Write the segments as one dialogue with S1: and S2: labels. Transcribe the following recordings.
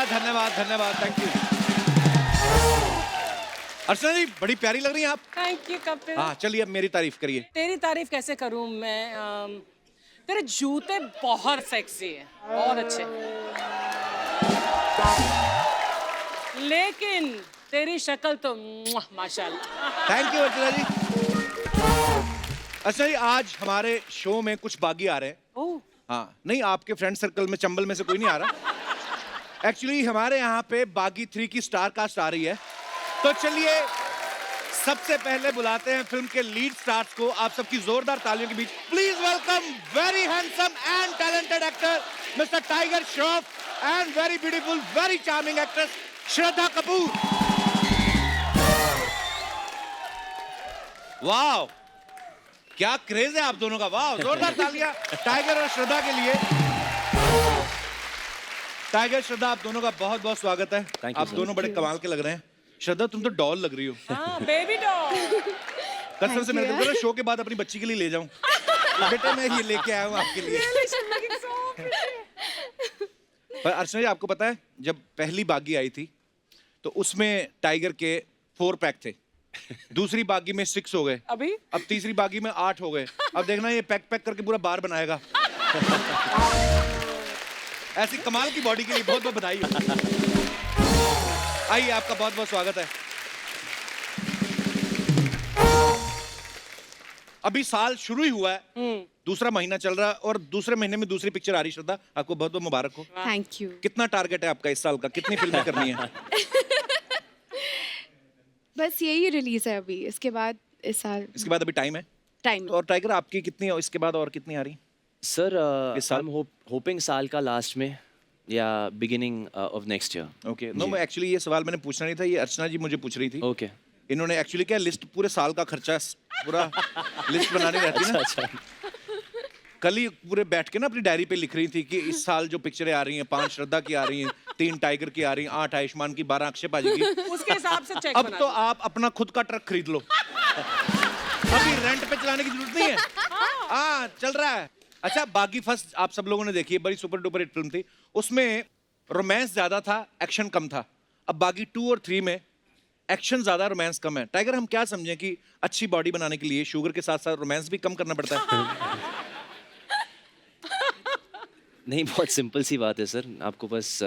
S1: धन्यवाद धन्यवाद धन्यवाद, थैंक यू। अर्चना जी बड़ी प्यारी लग रही हैं आप।
S2: Thank you Kapil.
S1: हाँ चलिए अब मेरी तारीफ करिए।
S2: तेरी तारीफ कैसे करूं मैं? तेरे जूते बहुत सेक्सी है, बहुत अच्छे, लेकिन तेरी शक्ल तो माशाल्लाह।
S1: थैंक यू अर्चना जी। अच्छा जी आज हमारे शो में कुछ बागी आ रहे हैं।
S2: ओह
S1: हाँ नहीं, आपके फ्रेंड सर्कल में चंबल में से कोई नहीं आ रहा। एक्चुअली हमारे यहाँ पे बागी 3 की स्टार कास्ट आ रही है, तो चलिए सबसे पहले बुलाते हैं फिल्म के लीड स्टार्स को। आप सबकी जोरदार तालियों के बीच please welcome very handsome and talented actor mister Tiger Shroff and very beautiful very charming actress Shraddha Kapoor. वाह क्या क्रेज है आप दोनों का, वाह जोरदार तालियां टाइगर और श्रद्धा के लिए। टाइगर श्रद्धा आप दोनों का बहुत बहुत स्वागत है। आप दोनों बड़े कमाल के लग रहे हैं। श्रद्धा तुम तो डॉल लग रही हो।
S2: हाँ बेबी डॉल।
S1: कसम से मेरे को शो के बाद अपनी बच्ची के लिए ले जाऊं। बेटे मैं ये लेके आया हूँ आपके लिए। पर अर्चना जी आपको पता है जब पहली बागी आई थी तो उसमें टाइगर के 4 पैक थे, दूसरी बागी में 6 हो गए,
S2: अभी
S1: अब तीसरी बागी में 8 हो गए। अब देखना ये पैक पैक करके पूरा बार बनाएगा। ऐसी कमाल की बॉडी के लिए बहुत बहुत बधाई हो। आइए आपका बहुत बहुत स्वागत है। अभी साल शुरू ही हुआ है, दूसरा महीना चल रहा है और दूसरे महीने में दूसरी पिक्चर आ रही। श्रद्धा आपको बहुत बहुत मुबारक हो।
S3: Thank you.
S1: कितना टारगेट है आपका इस साल का, कितनी फिल्में करनी है?
S3: बस यही रिलीज है अभी, इसके बाद इस साल
S1: इसके बाद अभी टाइम है।
S3: टाइम।
S1: और टाइगर आपकी कितनी है इसके बाद, और कितनी आ रही?
S4: सर
S1: इस साल?
S4: आई एम होपिंग साल का लास्ट में या beginning of next year.
S1: Okay no, मैं एक्चुअली ये सवाल मैंने पूछना नहीं था, ये अर्चना जी मुझे पूछ रही थी।
S4: ओके
S1: इन्होंने एक्चुअली क्या लिस्ट पूरे साल का खर्चा पूरा लिस्ट बनानी रहती है ना।
S4: अच्छा
S1: कल ही पूरे बैठ के ना अपनी डायरी पे लिख रही थी कि इस साल जो पिक्चरें आ रही हैं 5 श्रद्धा की आ रही हैं, 3 टाइगर की आ रही हैं, 8 आयुष्मान की, 12 अक्षय पाजी की।
S2: उसके हिसाब से चेक
S1: अब
S2: बना
S1: तो
S2: दो।
S1: आप अपना खुद का ट्रक खरीद लो। अभी रेंट पे चलाने की जरूरत नहीं है। हाँ चल रहा है। अच्छा बागी फर्स्ट आप सब लोगों ने देखी है, बड़ी सुपर डुपर हिट फिल्म थी। उसमें रोमांस ज्यादा था, एक्शन कम था। अब बागी 2 और 3 में एक्शन ज्यादा, रोमांस कम है। टाइगर हम क्या समझें कि अच्छी बॉडी बनाने के लिए शुगर के साथ साथ रोमांस भी कम करना पड़ता है?
S4: नहीं, बहुत सिंपल सी बात है सर। आपको बस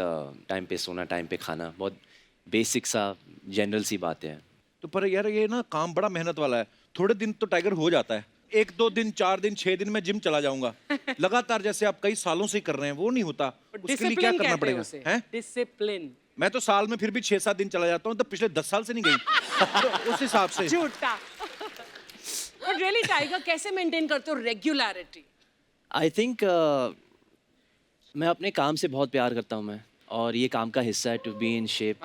S4: टाइम पे सोना, टाइम पे खाना, बहुत बेसिक सा जनरल सी बातें हैं।
S1: तो पर यार ये ना काम बड़ा मेहनत वाला है। थोड़े दिन तो टाइगर हो जाता है, 1-2 दिन 4 दिन 6 दिन में जिम चला जाऊंगा। लगातार जैसे आप कई सालों से कर रहे हैं वो नहीं होता। उसके लिए क्या करना पड़ेगा? हैं?
S2: डिसिप्लिन।
S1: मैं तो साल में फिर भी 6-7 दिन चला जाता हूँ, तो पिछले 10 साल से नहीं गई। तो उस हिसाब से
S2: झूठा। बट रियली टाइगर कैसे मेंटेन करते हो रेगुलरिटी?
S4: आई थिंक मैं अपने काम से बहुत प्यार करता हूँ मैं, और ये काम का हिस्सा है टू बी इन शेप।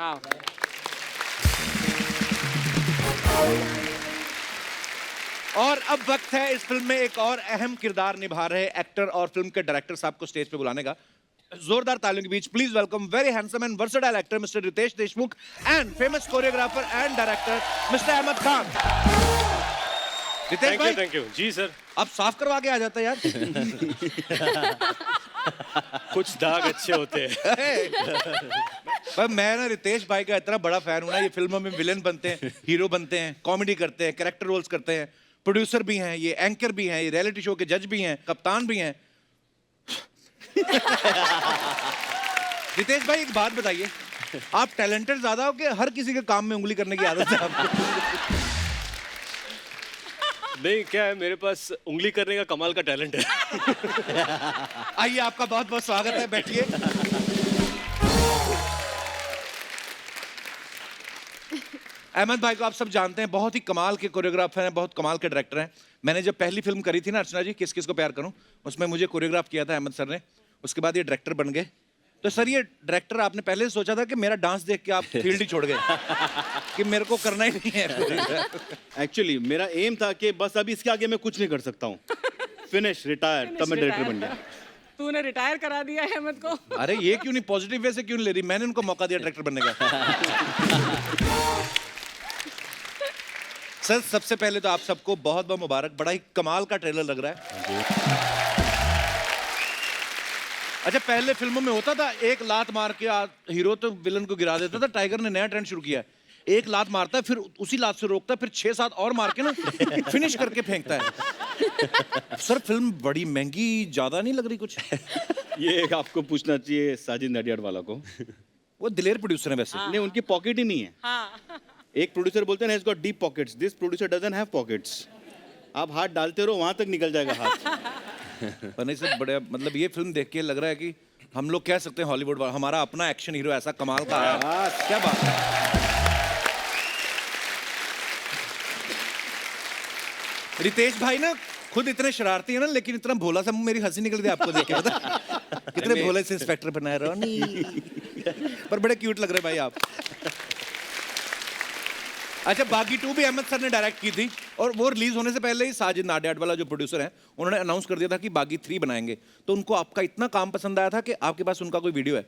S1: और अब वक्त है इस फिल्म में एक और अहम किरदार निभा रहे एक्टर और फिल्म के डायरेक्टर साहब को स्टेज पे बुलाने का। जोरदार तालियों के बीच please welcome very handsome and versatile actor mister Ritesh Deshmukh and famous choreographer and director mister Ahmed Khan. Ritesh भाई
S5: थैंक यू जी सर।
S1: आप साफ करवा के आ जाता यार।
S5: कुछ दाग अच्छे होते हैं।
S1: पर मैं ना रितेश भाई का इतना बड़ा फैन हूं ना, ये फिल्मों में विलेन बनते हैं, हीरो बनते हैं, कॉमेडी करते हैं, कैरेक्टर रोल्स करते हैं, प्रोड्यूसर भी हैं, ये एंकर भी हैं, ये रियलिटी शो के जज भी हैं, कप्तान भी हैं। रितेश भाई एक बात बताइए, आप टैलेंटेड ज्यादा हो कि हर किसी के काम में उंगली करने की आदत है आपको?
S5: नहीं क्या है, मेरे पास उंगली करने का कमाल का टैलेंट है।
S1: आइए आपका बहुत बहुत स्वागत है, बैठिए। अहमद भाई को आप सब जानते हैं, बहुत ही कमाल के कोरियोग्राफर हैं, बहुत कमाल के डायरेक्टर हैं। मैंने जब पहली फिल्म करी थी ना अर्चना जी, किस किस को प्यार करूं, उसमें मुझे कोरियोग्राफ किया था अहमद सर ने। उसके बाद ये डायरेक्टर बन गए। तो सर ये डायरेक्टर आपने पहले सोचा था कि मेरा डांस देख के आप फील्ड ही छोड़ गए कि मेरे को करना ही नहीं है?
S6: एक्चुअली मेरा एम था कि बस अभी इसके आगे मैं कुछ नहीं कर सकता हूँ, फिनिश रिटायर, तब मैं डायरेक्टर बन गया।
S2: तूने रिटायर करा दिया है अहमद को।
S1: अरे ये क्यों नहीं, पॉजिटिव वे से क्यों नहीं ले रही? मैंने उनको मौका दिया डायरेक्टर बनने का। सर सबसे पहले तो आप सबको बहुत बहुत मुबारक, बड़ा ही कमाल का ट्रेलर लग रहा है। अच्छा पहले फिल्मों में होता था एक लात मार के हीरो तो विलन को गिरा देता था। टाइगर ने नया ट्रेंड शुरू किया है, एक लात मारता है फिर उसी लात से रोकता है, फिर 6-7 और मार के ना फिनिश करके फेंकता है। सर फिल्म बड़ी महंगी ज्यादा नहीं लग रही कुछ?
S6: ये आपको पूछना चाहिए साजिद नाडियाड वाला को।
S1: वो दिलेर प्रोड्यूसर है वैसे।
S6: नहीं, उनकी पॉकेट ही नहीं है।
S2: हाँ
S6: एक प्रोड्यूसर बोलते हैं deep pockets, this producer doesn't have pockets. आप हाथ डालते रहो वहां तक निकल जाएगा हाथ।
S1: पर नहीं सर बड़े, मतलब ये फिल्म देख के लग रहा है कि हम लोग कह सकते हैं हॉलीवुड वाला हमारा अपना एक्शन हीरो ऐसा कमाल का आया। क्या बात है। रितेश भाई ना खुद इतने शरारती है ना, लेकिन इतना भोला सा, मेरी हंसी निकल गई आपको देख के, पता कितने भोले से इंस्पेक्टर बनाए रोनी। पर बड़े क्यूट लग रहे भाई आप। अच्छा बागी 2 भी अहमद सर ने डायरेक्ट की थी और वो रिलीज होने से पहले ही साजिद नाडियाड वाला जो प्रोड्यूसर है उन्होंने अनाउंस कर दिया था कि बागी 3 बनाएंगे। तो उनको आपका इतना काम पसंद आया था कि आपके पास उनका कोई वीडियो है?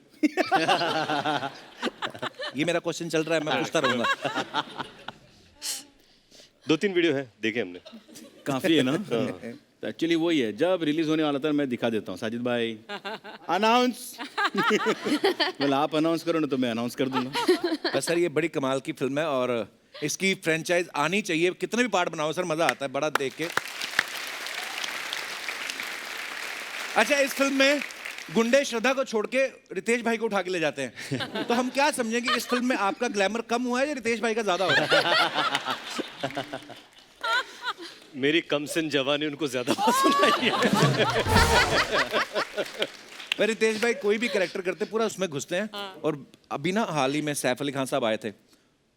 S1: ये मेरा क्वेश्चन चल रहा है, मैं पूछता रहूंगा।
S5: 2-3 वीडियो है देखे हमने।
S6: काफी है ना। तो एक्चुअली वही है, जब रिलीज होने वाला था मैं दिखा देता हूँ साजिद भाई अनाउंस। बोला आप अनाउंस करो ना तो मैं अनाउंस कर दूंगा।
S1: बस सर ये बड़ी कमाल की फिल्म है और इसकी फ्रेंचाइज आनी चाहिए। कितने भी पार्ट बनाओ सर मजा आता है बड़ा देख के। अच्छा इस फिल्म में गुंडे श्रद्धा को छोड़ के रितेश भाई को उठा के ले जाते हैं, तो हम क्या समझेंगे इस फिल्म में आपका ग्लैमर कम हुआ है या रितेश भाई का ज्यादा हो रहा है?
S5: मेरी कमसिन जवानी उनको ज्यादा पसंद आई है।
S1: पर रितेश भाई कोई भी कैरेक्टर करते पूरा उसमें घुसते हैं। और अभी ना हाल ही में सैफ अली खान साहब आए थे,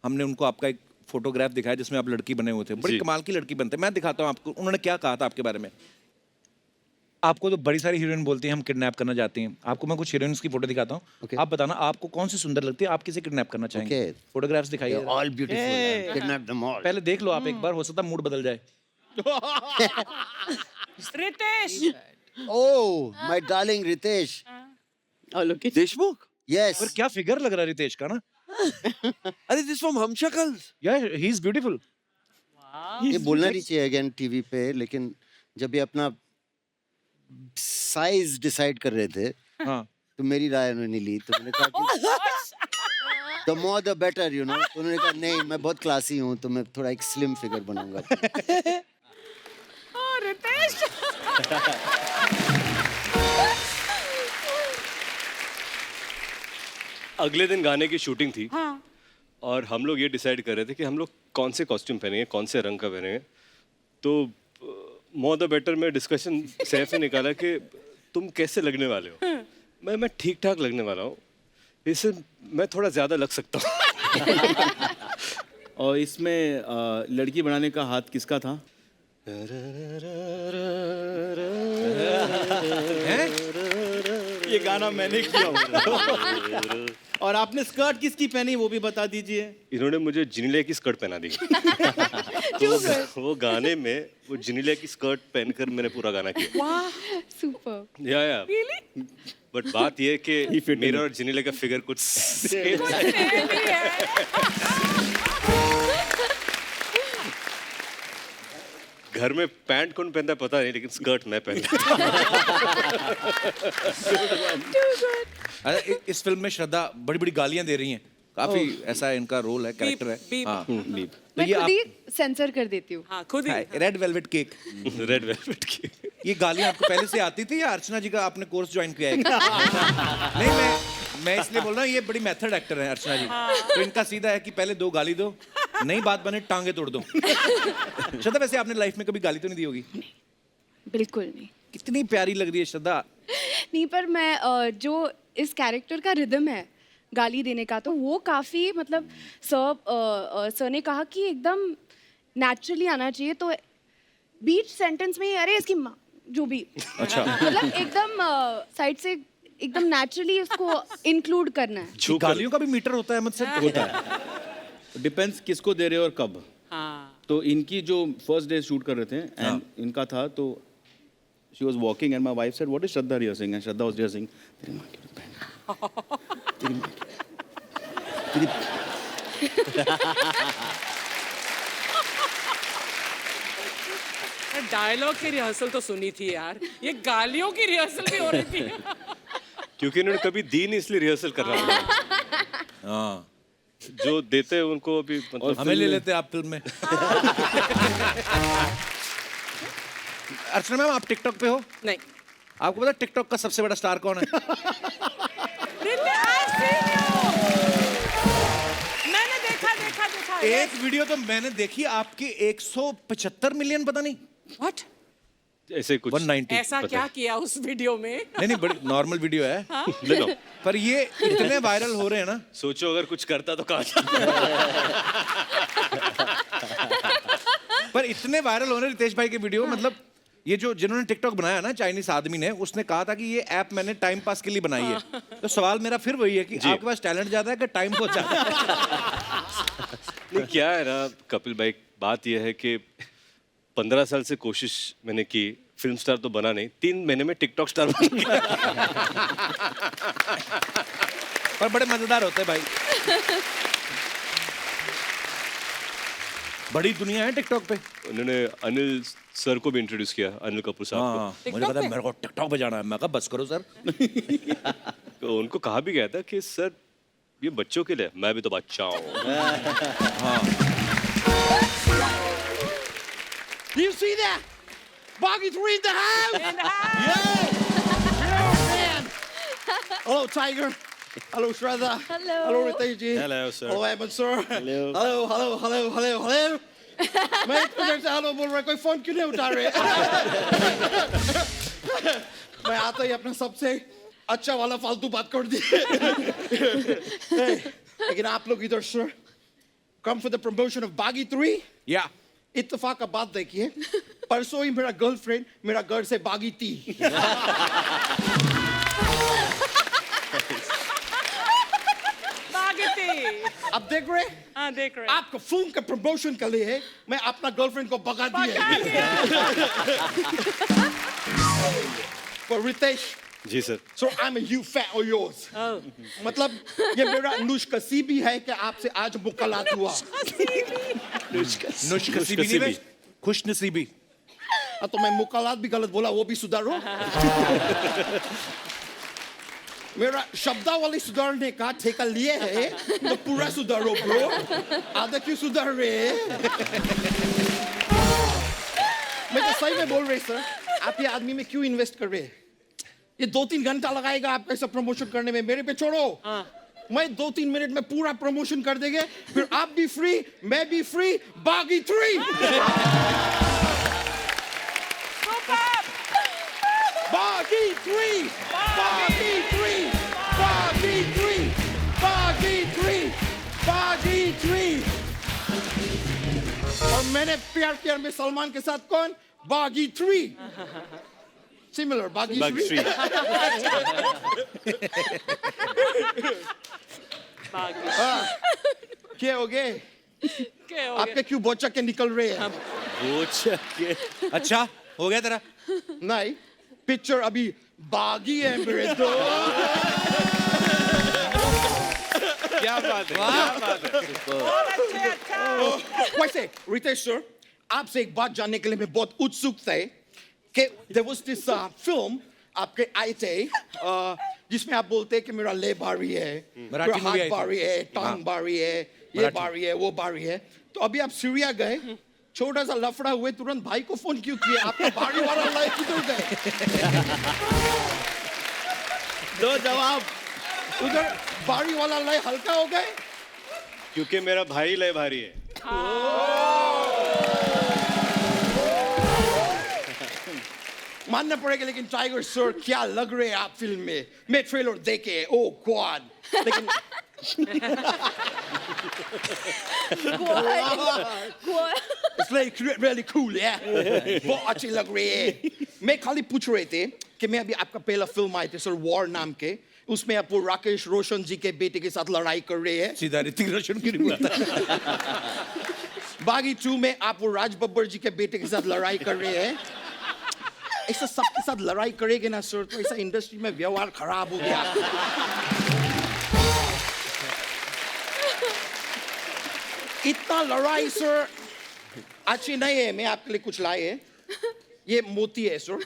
S1: हमने उनको आपका एक फोटोग्राफ दिखाया जिसमें आप लड़की बने हुए थे, बड़ी
S5: जी।
S1: कमाल की लड़की बनते। मैं दिखाता हूँ आपको उन्होंने क्या कहा था आपके बारे में। आपको तो बड़ी सारी हीरोइन बोलती हैं हम किडनैप करना चाहती हैं, आपको मैं कुछ हीरोइंस की फोटो दिखाता हूँ।
S7: Okay.
S1: आप बताना आपको कौन सी सुंदर लगती है, आप किसे किडनैप करना चाहेंगे?
S7: Okay.
S1: फोटोग्राफ्स दिखाइए
S7: They're all beautiful. Kidnap them all.
S1: पहले देख लो आप एक बार, हो सकता है मूड बदल जाए।
S2: Ritesh
S7: Oh, my darling Ritesh.
S8: Oh, look at
S9: Deshmukh?
S7: Yes.
S1: पर क्या फिगर लग रहा है रितेश का ना।
S9: अरे this from Hamshakals.
S1: यार ही इज ब्यूटीफुल।
S7: ये बोलना नहीं चाहिए अगेन टीवी पे, लेकिन जब ये अपना साइज डिसाइड कर रहे थे
S1: हाँ
S7: तो मेरी राय उन्होंने ली, तो मैंने कहा कि the more the better, you know. तो उन्होंने कहा नहीं मैं बहुत क्लासी हूँ तो मैं थोड़ा एक स्लिम फिगर बनाऊंगा।
S2: रितेश
S5: अगले दिन गाने की शूटिंग थी और हम लोग ये डिसाइड कर रहे थे कि हम लोग कौन से कॉस्ट्यूम पहनेंगे, कौन से रंग का पहनेंगे। तो मोर द बेटर में डिस्कशन सैफ ने निकाला कि तुम कैसे लगने वाले हो। मैं ठीक ठाक लगने वाला हूँ, इससे मैं थोड़ा ज़्यादा लग सकता हूँ।
S6: और इसमें लड़की बनाने का हाथ किसका था? ये गाना मैंने किया हुआ। और आपने स्कर्ट किसकी पहनी वो भी बता दीजिए।
S5: इन्होंने मुझे जिनीले की स्कर्ट पहना दी। तो वो गाने में वो जिनीले की स्कर्ट पहनकर मैंने पूरा गाना किया।
S3: सुपर।
S5: या बट बात ये है कि मेरा और जिनीले का फिगर कुछ घर में पैंट कौन पहनता है पता नहीं, लेकिन स्कर्ट मैं पहनता।
S1: अरे इस फिल्म में श्रद्धा बड़ी बड़ी गालियां दे रही हैं, काफी ऐसा इनका रोल है, कैरेक्टर है।
S2: बीप।
S1: हाँ बीप। तो
S3: मैं
S1: ये
S3: खुद ही सेंसर कर देती हूँ।
S2: हाँ खुद ही
S1: red velvet cake,
S5: red velvet की
S1: ये गालियां आपको पहले से आती थी या अर्चना जी का आपने कोर्स ज्वाइन किया है? नहीं मैं इसलिए बोल रहा हूँ ये बड़ी मेथड एक्टर है अर्चना जी। तो इनका सीधा है कि पहले 2 गाली दो, नई बात बने टांगे तोड़ दो। श्रद्धा वैसे आपने लाइफ में कभी गाली तो नहीं दी होगी?
S3: बिल्कुल नहीं।
S1: कितनी प्यारी लग रही है श्रद्धा।
S3: नहीं पर मैं जो इस कैरेक्टर का रिदम है गाली देने का, तो वो काफ़ी मतलब सर ने कहा कि एकदम नेचुरली आना चाहिए। तो बीच सेंटेंस में ही अरे इसकी माँ जो भी,
S1: अच्छा
S3: मतलब एकदम साइड से एकदम नेचुरली उसको इंक्लूड करना है।
S1: गालियों का भी मीटर होता है मुझसे?
S6: होता है, डिपेंड्स किसको दे रहे हो और कब।
S2: हाँ
S6: तो इनकी जो फर्स्ट डे शूट कर रहे थे एंड इनका था, तो she was walking and my wife said what is Shraddha rehearsing, and Shraddha was rehearsing तेरी मां की बहन तेरी मां की
S2: डायलॉग की रिहर्सल तो सुनी थी यार, ये गालियों की रिहर्सल भी हो रही थी।
S5: क्योंकि इन्होंने कभी दी नहीं, इसलिए रिहर्सल कर रहा हूँ।
S1: हाँ
S5: जो देते हैं उनको अभी मतलब
S1: हमें ले लेते आप फिल्म में। अर्चना मैम, आप टिकटॉक पे हो?
S2: नहीं।
S1: आपको पता टिकटॉक का सबसे बड़ा स्टार कौन है?
S2: Really? I've seen you. मैंने देखा।
S1: एक वीडियो तो मैंने देखी आपकी 175 मिलियन, पता नहीं
S2: What?
S5: ऐसे कुछ
S1: 190।
S2: ऐसा क्या किया उस वीडियो में?
S1: नहीं बड़ी नॉर्मल वीडियो है।
S5: ले लो।
S1: पर ये इतने वायरल हो रहे हैं ना।
S5: सोचो अगर कुछ करता तो कहाँ जाता।
S1: पर इतने वायरल हो रहे हैं रितेश भाई के वीडियो, मतलब ये जो जिन्होंने टिकटॉक बनाया ना, चाइनीस आदमी ने, उसने कहा था कि ये ऐप मैंने टाइम पास के लिए बनाई है। तो सवाल मेरा फिर वही है कि आपके पास टैलेंट ज्यादा है कि टाइम बहुत ज्यादा है?
S5: नहीं, क्या है ना कपिल भाई, बात यह है कि 15 साल से कोशिश मैंने की, फिल्म स्टार तो बना नहीं, 3 महीने में टिकटॉक स्टार बन गया।
S1: पर बड़े मजेदार होते हैं भाई। बड़ी दुनिया है टिकटॉक पे।
S5: उन्होंने अनिल सर को भी इंट्रोड्यूस किया, अनिल कपूर साहब
S1: हाँ, मुझे पता है, मेरे को टिकटॉक पे जाना है। मैं कहा बस करो सर।
S5: को। तो उनको कहा भी गया था कि सर ये बच्चों के लिए, मैं भी तो बच्चा हूँ।
S9: Do you see that? Boggy 3 in the house! Hello, Tiger. Hello, Shraddha.
S3: Hello.
S9: Hello, Ritesh ji.
S5: Hello, sir.
S9: Hello, Ahmed sir. Hello. मैं इतने देर से हेलो बोल रहा, कोई फोन क्यों नहीं उठा रहे? मैं आता ही अपना सबसे अच्छा वाला फालतू बात कर दी। लेकिन आप लोग इधर sir, come for the promotion of Boggy 3?
S1: या
S9: इत्तेफाक का बात देखिए, परसों ही मेरा गर्लफ्रेंड मेरा घर से भागी थी। अब देख रहे?
S2: हाँ, देख रहे।
S9: आपका फिल्म का प्रमोशन के लिए मैं अपना गर्लफ्रेंड को भगा दिया। पर रितेश,
S5: जी sir.
S9: so I'm a you fat or yours? मतलब ये मेरा नुशकसीबी है कि आपसे आज मुलाकात हुआ।
S1: नुशकसीबी नहीं बे, खुशनसीबी।
S9: तो मैं मुलाकात भी गलत बोला, वो भी सुधारो। मेरा शब्दावली सुधारने का ठेका लिए है तो पूरा सुधारो ब्रो, आधा क्यों सुधार रहे? मैं तो सही में बोल रही सर, आप ये आदमी में क्यों इन्वेस्ट कर रहे हैं? ये 2-3 घंटा लगाएगा आपका ऐसा प्रमोशन करने में, मेरे पे छोड़ो। मैं 2-3 मिनट में पूरा प्रमोशन कर देंगे, फिर आप भी फ्री, मैं भी फ्री, बागी 3। बागी 3, बागी 3, बागी 3, बागी 3, बागी 3। और मैंने प्यार में सलमान के साथ कौन? बागी 3। Similar, बागी 3। क्या हो गए? आपके क्यों बोचक के निकल रहे हैं?
S1: अच्छा हो गया तेरा?
S9: नहीं, पिक्चर अभी बागी है मेरे तो।
S1: क्या बात है, क्या बात है।
S9: वैसे रितेश सर, आपसे एक बात जानने के लिए मैं बहुत उत्सुक था कि there was this film आपके आए थे जिसमें आप बोलते हैं कि मेरा ले बारी है, मेरा हाथ बारी है, टांग बारी है, ये बारी है, वो बारी है। तो अभी आप सीरिया गए, छोटा सा लफड़ा हुए, तुरंत भाई को फोन क्यों किया? आपका बारी वाला लाइफ किधर गए? दो जवाब। उधर बारी वाला लाइफ हल्का हो गए
S5: क्योंकि मेरा भाई लय भारी है।
S9: मानना पड़ेगा, लेकिन टाइगर सर क्या लग रहे हैं आप फिल्म में? मैं ट्रेलर देखे, ओ गॉड, लेकिन It's really cool, yeah. बहुत अच्छी लग रही है। मैं खाली पूछ रहे थे कि मैं अभी आपका पहला फिल्म आए थे सर, वॉर नाम के, उसमें आप वो राकेश रोशन जी के बेटे के साथ लड़ाई कर रहे हैं।
S1: सीधा ऋतिक रोशन की नहीं बोलता।
S9: बागी 2 में आप वो राज बब्बर जी के बेटे के साथ लड़ाई कर रहे हैं। ऐसा सबके साथ लड़ाई करेंगे ना सर, तो ऐसा इंडस्ट्री में व्यवहार खराब हो गया। इतना लड़ाई सर अच्छी नहीं है। मैं आपके लिए कुछ लाए हैं, ये मोती है सर।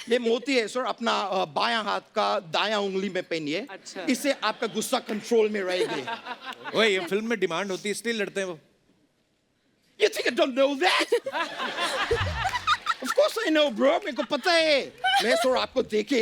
S9: ये मोती है सर, अपना बायां हाथ का दायां उंगली में पहनिए।
S2: अच्छा।
S9: इससे आपका गुस्सा कंट्रोल में रहेगी।
S1: ओए ये फिल्म में डिमांड होती है इसलिए लड़ते हैं वो।
S9: You think I don't know that? Of course I know, bro. मेरे को पता है। मैं सर आपको देखे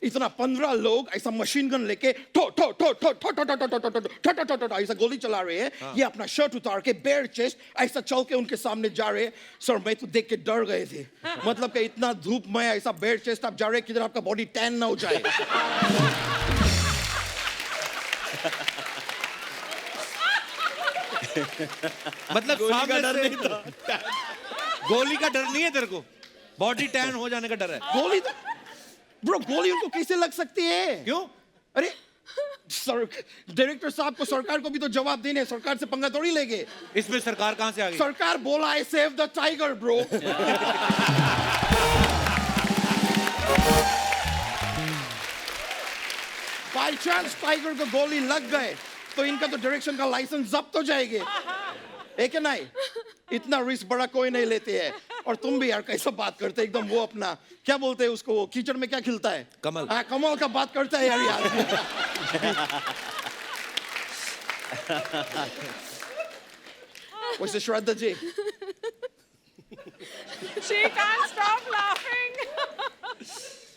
S9: इतना 15 लोग ऐसा मशीन गन लेके ठो ठो ठो ठो ठो ठो ठो ठो ठो ठो ठो ठो ठो ठो ठो ऐसा गोली चला रहे हैं। ये अपना शर्ट उतार के बेयर चेस्ट ऐसा चल के उनके सामने जा रहे हैं। सर मैं तो देख के डर गए थे। मतलब कि इतना धूप में ऐसा बेयर चेस्ट आप जा रहे हैं किधर आपका बॉडी टैन ना हो जाए।
S1: मतलब सामने से गोली का डर नहीं है तेरे को, बॉडी टैन हो जाने का डर है।
S9: गोली तो ब्रो, गोली उनको कैसे लग सकती है?
S1: क्यों?
S9: अरे सर, डायरेक्टर साहब को, सरकार को भी तो जवाब देने हैं। सरकार से पंगा थोड़ी लेंगे।
S1: इसमें सरकार कहां से आ गई?
S9: सरकार बोला है save the tiger bro. By chance tiger को गोली लग गए तो इनका तो डायरेक्शन का लाइसेंस जब्त हो जाएंगे, है क्या नहीं? इतना रिस्क बड़ा कोई नहीं लेते हैं। और तुम भी यार कैसा बात करते हैं एकदम, वो अपना क्या बोलते हैं उसको, वो कीचड़ में क्या खिलता है?
S1: कमल।
S9: हाँ, कमल का बात करता है यार। वैसे Shraddha ji,
S2: She can't stop laughing.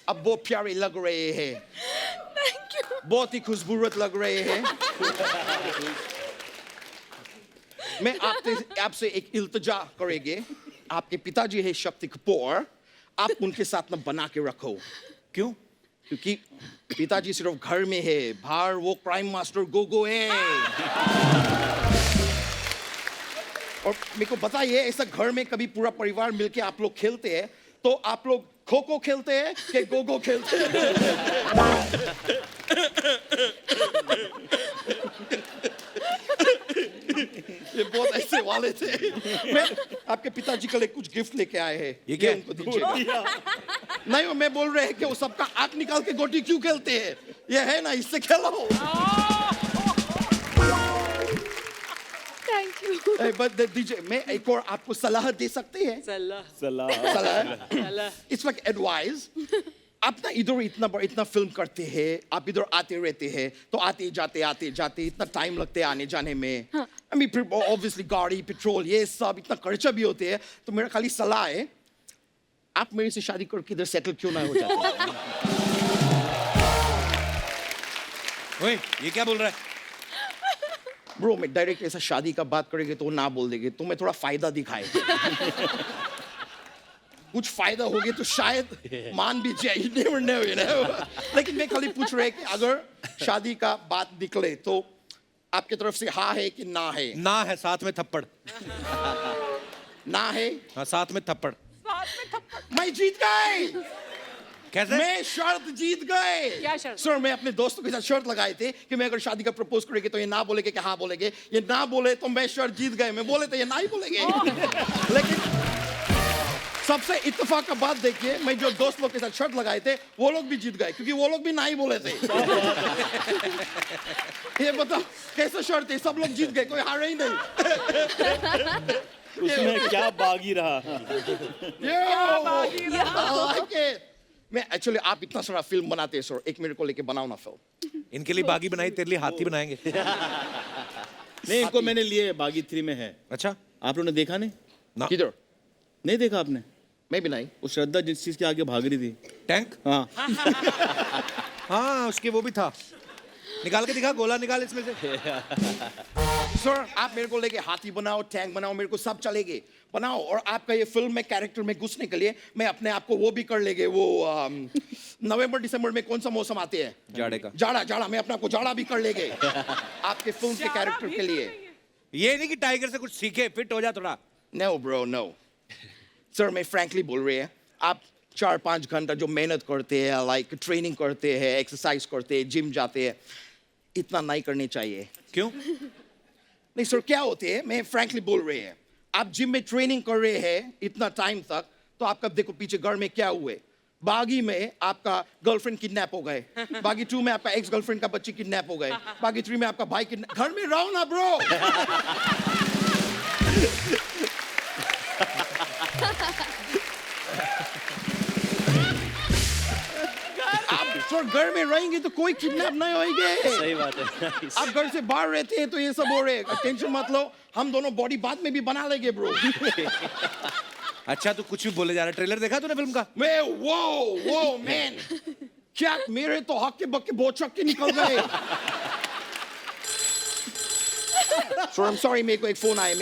S9: अब बहुत प्यारे लग रहे हैं।
S3: Thank you.
S9: बहुत ही खूबसूरत लग रहे हैं। मैं आपसे एक इल्तिजा करेंगे। आपके पिताजी है शक्ति कपूर, आप उनके साथ न बना के रखो।
S1: क्यों?
S9: क्योंकि पिताजी सिर्फ घर में है, बाहर वो क्राइम मास्टर गोगो है। और मेरे को बताइए, ऐसा घर में कभी पूरा परिवार मिलके आप लोग खेलते हैं तो आप लोग खो खो खेलते हैं कि गोगो खेलते हैं? ये बहुत ऐसे वाले थे। मैं आपके पिताजी के लिए कुछ गिफ्ट लेके आए हैं।
S1: ये क्या?
S9: उनको दीजिएगा। नहीं, वो मैं बोल रहे हैं कि वो सबका आंख निकाल के गोटी क्यों खेलते हैं? ये है ना, इससे खेलो।
S3: Thank you.
S9: बस दीजिए, मैं एक और आपको सलाह दे सकते हैं। सलाह इट्स लाइक एडवाइस। आप ना इधर इतना फिल्म करते हैं, आप इधर आते रहते हैं, तो आते जाते इतना टाइम लगते हैं आने जाने में। आई मीन फिर ऑब्वियसली गाड़ी, पेट्रोल, ये सब इतना खर्चा भी होते हैं। तो मेरा खाली सलाह है, आप मेरे से शादी करके इधर सेटल क्यों ना हो जाते?
S1: ओए ये क्या बोल रहा है?
S9: ब्रो, मैं डायरेक्ट ऐसा शादी का बात करेंगे तो वो ना बोल देंगे, तो मैं थोड़ा फायदा दिखाए। कुछ फायदा हो गया तो शायद मान भी जाए। You never know, you know? लेकिन मैं खाली पूछ रहे कि अगर शादी का बात निकले तो आपके तरफ से हाँ है कि ना है?
S1: ना है, साथ में थप्पड़।
S9: ना है?
S1: हाँ, साथ में थप्पड़।
S9: मैं जीत गए।
S1: कैसे?
S9: मैं शर्त जीत गए।
S2: क्या शर्त?
S9: सर, मैं अपने दोस्तों के साथ शर्त लगाए थे कि मैं अगर शादी का प्रपोज करेंगे तो ये ना बोलेंगे कि हाँ बोलेंगे। ये ना बोले तो मैं शर्त जीत गए। मैं बोले तो ये ना ही बोलेंगे। लेकिन सबसे इत्तेफाक का बात देखिए, मैं जो दोस्त लोग के साथ शर्त लगाए थे वो लोग भी जीत गए, क्योंकि वो लोग भी ना ही बोले थे। ये बताओ कैसे शर्त है, सब लोग जीत गए, कोई हारे ही नहीं।
S6: उसमें क्या बागी रहा।
S9: मैं एक्चुअली, आप इतना सारा फिल्म बनाते हैं सर, एक मेरे को लेके बनाओ ना फिल्म।
S1: इनके लिए बागी बनाई, तेरे लिए हाथी बनाएंगे।
S6: नहीं, इनको मैंने लिए, बागी 3 में है।
S1: अच्छा,
S6: आप लोगों ने देखा नहीं?
S1: ना।
S9: किधर?
S6: नहीं देखा आपने?
S9: मैं भी नहीं।
S6: वो श्रद्धा जिस चीज के आगे भाग रही थी।
S1: टैंक।
S6: हाँ।
S1: हाँ, उसके वो भी था। निकाल के दिखा, गोला निकाल इसमें से।
S9: सर, आप मेरे को लेके हाथी बनाओ, टैंक बनाओ, मेरे को सब चलेगे, बनाओ। और आपका ये फिल्म में कैरेक्टर में घुसने के लिए मैं अपने आप को वो भी कर लेंगे। वो नवंबर दिसंबर में कौन सा मौसम आते हैं?
S1: जाड़े का।
S9: जाड़ा। मैं अपने आप को जाड़ा भी कर लेंगे आपके फिल्म के कैरेक्टर के लिए।
S1: ये नहीं कि टाइगर से कुछ सीखे, फिट हो जा थोड़ा।
S9: No bro, no. सर, मैं फ्रैंकली बोल रही है, आप 4-5 घंटा जो मेहनत करते हैं, लाइक ट्रेनिंग करते हैं, एक्सरसाइज करते हैं, जिम जाते हैं, इतना नहीं करनी चाहिए।
S1: क्यों?
S9: नहीं सर, क्या होते हैं, मैं फ्रैंकली बोल रहे हैं, आप जिम में ट्रेनिंग कर रहे हैं इतना टाइम तक, तो आपका देखो पीछे घर में क्या हुए। बागी में आपका गर्लफ्रेंड किडनैप हो गए, बागी 2 में आपका एक्स गर्लफ्रेंड का बच्ची किडनैप हो गए, बागी 3 में आपका भाई किडनैप। घर में रहो ना ब्रो। आप घर में रहेंगे तो कोई किडनैप नहीं होएंगे।
S4: सही बात है। Nice.
S9: आप घर से बाहर रहते हैं तो ये सब हो रहे हैं। टेंशन मत लो, हम दोनों बॉडी बाद में भी बना लेंगे ब्रो।
S1: अच्छा तू कुछ भी बोले जा रहा है। ट्रेलर देखा तूने फिल्म का?
S9: मैं वो मैन, क्या मेरे तो हक्के बक्के बहुत छक्के निकल गए। I'm sorry, मेरे को एक फोन आया,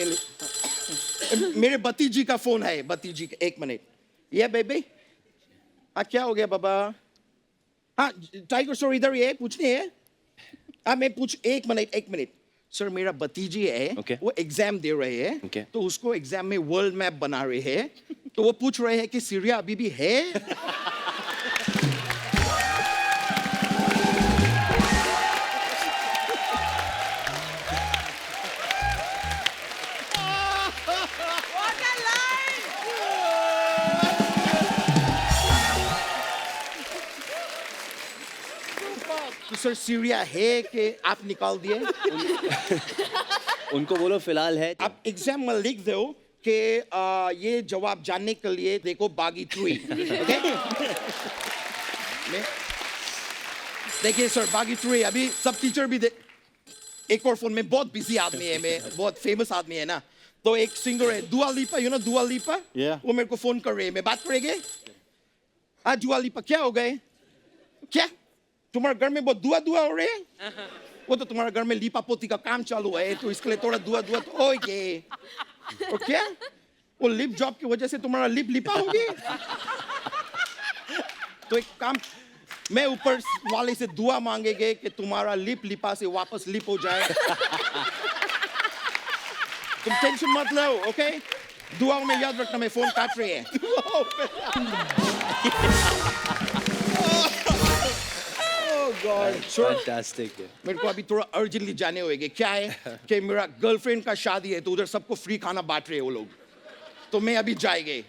S9: मेरे भतीजी का फोन है, भतीजी का। एक मिनट। ये बेबी, हाँ क्या हो गया बाबा? हाँ टाइगर सर इधर ही है, पूछने है। हाँ मैं पूछ, एक मिनट सर, मेरा भतीजी है,
S4: Okay.
S9: वो एग्जाम दे रहे हैं,
S4: Okay.
S9: तो उसको एग्जाम में वर्ल्ड मैप बना रहे हैं, तो वो पूछ रहे हैं कि सीरिया अभी भी है। तो सर सीरिया है कि आप निकाल दिए?
S4: उनको बोलो फिलहाल है।
S9: आप एग्जाम में लिख दो कि ये जवाब जानने के लिए देखो बागी 3। ओके? देखिए सर, बागी 3 अभी सब टीचर भी एक और फोन में बहुत बिजी आदमी है, मैं बहुत फेमस आदमी है ना, तो एक सिंगर है दुआ लिपा, यू नो दुआ लिपा?
S6: Yeah.
S9: वो मेरे को फोन कर रहे हैं, मैं बात करेंगे। हाँ दुआ लिपा, क्या हो गए? क्या तुम्हारे घर में बहुत दुआ हो रहे हैं? वो तो तुम्हारे घर में लीपा पोती का काम चालू है, तो इसके लिए थोड़ा दुआ तो ओके। और क्या वो लिप जॉब की वजह से तुम्हारा लिप लिपा होगी? तो एक काम, मैं ऊपर वाले से दुआ मांगेंगे कि तुम्हारा लिप लिपा से वापस लिप हो जाए। तुम टेंशन मत लो, ओके? दुआ में याद रखना, मैं फोन काट रही है।
S4: Fantastic.
S9: मेरे को अभी थोड़ा अर्जेंटली जाने होएंगे। क्या है कि मेरा गर्लफ्रेंड का शादी है, तो उधर सबको फ्री खाना बांट रहे हैं वो लोग, तो मैं अभी जाएंगे।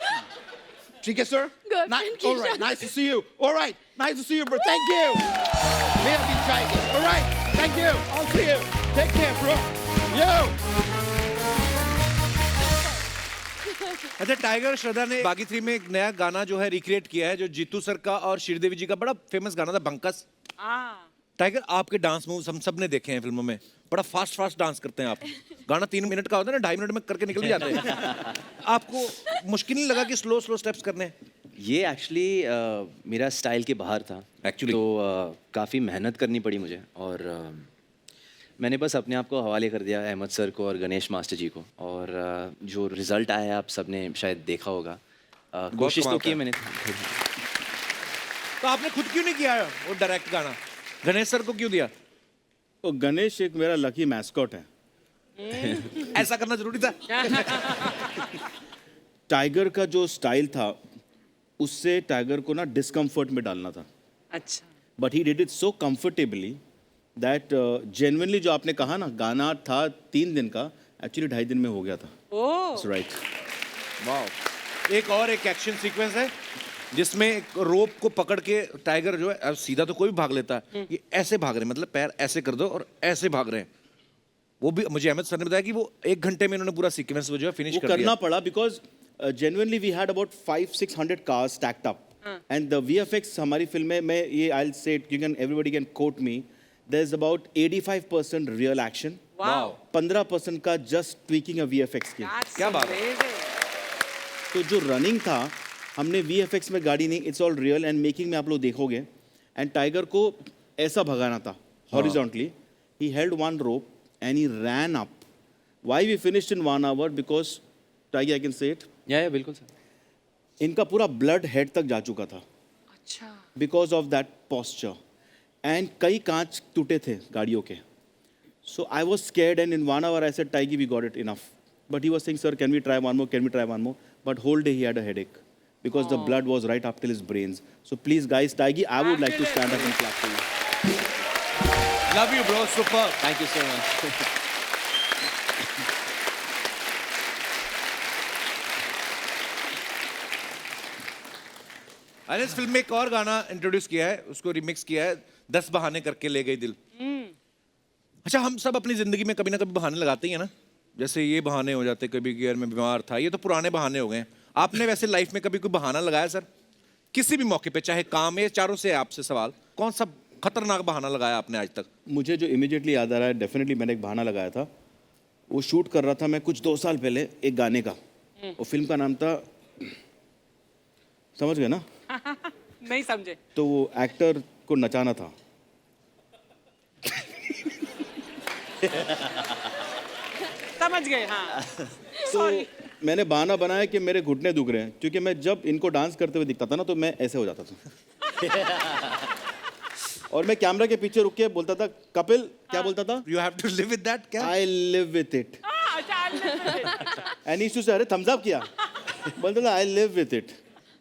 S9: ठीक है सर?
S3: Girlfriend की
S9: Alright, nice to see you. Alright, nice to see you, bro. Thank you. मैं अभी जाएंगे। Alright, thank you. I'll see you. Take care, bro. Yo.
S1: अच्छा टाइगर श्रद्धा ने बागी 3 में एक नया गाना जो है रिक्रिएट किया है, जो जीतू सर का और श्रीदेवी जी का बड़ा फेमस गाना था, बंकस। टाइगर आपके डांस मूव्स हम सब ने देखे हैं फिल्मों में, बड़ा फास्ट डांस करते हैं आप। गाना 3 मिनट का होता है ना, 2.5 मिनट में करके निकल भी जाते हैं। आपको मुश्किल नहीं लगा कि स्लो स्टेप्स करने?
S4: ये एक्चुअली मेरा स्टाइल के बाहर था
S1: Actually.
S4: तो काफ़ी मेहनत करनी पड़ी मुझे, और मैंने बस अपने आप को हवाले कर दिया अहमद सर को और गणेश मास्टर जी को, और जो रिजल्ट आया आप सबने शायद देखा होगा। कोशिश तो
S1: कमाल
S4: की
S1: का।
S4: मैंने।
S1: तो आपने खुद क्यों नहीं किया वो डायरेक्ट गाना? गणेश सर को क्यों दिया?
S6: तो गणेश एक मेरा लकी मैस्कॉट है।
S1: ऐसा करना जरूरी था?
S6: टाइगर का जो स्टाइल था उससे टाइगर को ना डिस्कम्फर्ट में डालना था,
S2: अच्छा।
S6: But he did it so comfortably that genuinely जो आपने कहा ना, गाना था 3 दिन का, एक्चुअली 2.5 दिन में हो गया था।
S2: Oh
S6: right.
S1: वाह। एक और एक एक्शन सीक्वेंस है जिसमें एक रोप को पकड़ के टाइगर जो है, अब सीधा तो कोई भी भाग लेता है, ये ऐसे भाग रहे हैं, मतलब पैर ऐसे कर दो और ऐसे भाग रहे हैं। वो भी मुझे अहमद सर ने बताया कि वो 1 घंटे में उन्होंने पूरा सीक्वेंस वो जो है फिनिश
S6: वो
S1: कर दिया।
S6: करना पड़ा because genuinely we had about 500-600 cars stacked up, and the VFX हमारी फिल्म में, मैं ये I will say it, you can everybody can quote me, there is about 85% real action,
S2: wow,
S6: 15% का जस्ट ट्वीकिंग अ VFX की।
S1: क्या बात है।
S6: तो जो रनिंग था, हमने VFX में गाड़ी नहीं, it's all real, and making में आप लोग देखोगे, एंड टाइगर को ऐसा भगाना था horizontally. He held one rope and he ran up. Why we finished in 1 hour? Because Tiger, I can say it,
S4: yeah बिल्कुल सर।
S6: इनका पूरा ब्लड हेड तक जा चुका था
S2: अच्छा।
S6: Because of that posture, and कई कांच टूटे थे गाड़ियों के। So I was scared, and in 1 hour I said Tiggy we got it enough, but he was saying sir can we try one more, can we try one more, but whole day he had a headache because the blood was right up till his brains. So please guys, Taigi, I would like to stand up and clap for you.
S1: Love you bro, super.
S4: Thank you so much.
S1: अरे इस film में एक और गाना introduce किया है, उसको remix किया है, 10 बहाने करके ले गई दिल। अच्छा हम सब अपनी जिंदगी में कभी ना कभी बहाने लगाते ही हैं ना, जैसे ये बहाने हो जाते, कभी गियर में बीमार था, ये तो पुराने बहाने हो गए हैं। आपने वैसे लाइफ में कभी कोई बहाना लगाया सर? किसी भी मौके पे, चाहे काम है, चारों से आपसे सवाल, कौन सा खतरनाक बहाना लगाया आपने आज तक?
S6: मुझे जो इमिडिएटली याद आ रहा है, डेफिनेटली मैंने एक बहाना लगाया था। वो शूट कर रहा था मैं कुछ 2 साल पहले एक गाने का, और फिल्म का नाम था, समझ गए ना?
S2: नहीं समझे।
S6: तो वो एक्टर को नचाना था।
S2: समझ गए, हाँ।
S6: तो मैंने बहाना बनाया कि मेरे घुटने दुख रहे हैं, क्योंकि मैं जब इनको डांस करते हुए दिखता था ना तो मैं ऐसे हो जाता था। और मैं कैमरा के पीछे रुक के बोलता था, कपिल, क्या बोलता था?
S1: You have to live with that, क्या?
S6: I live with it. And he से, अरे थम्स अप किया, बोलता था आई लिव विथ इट।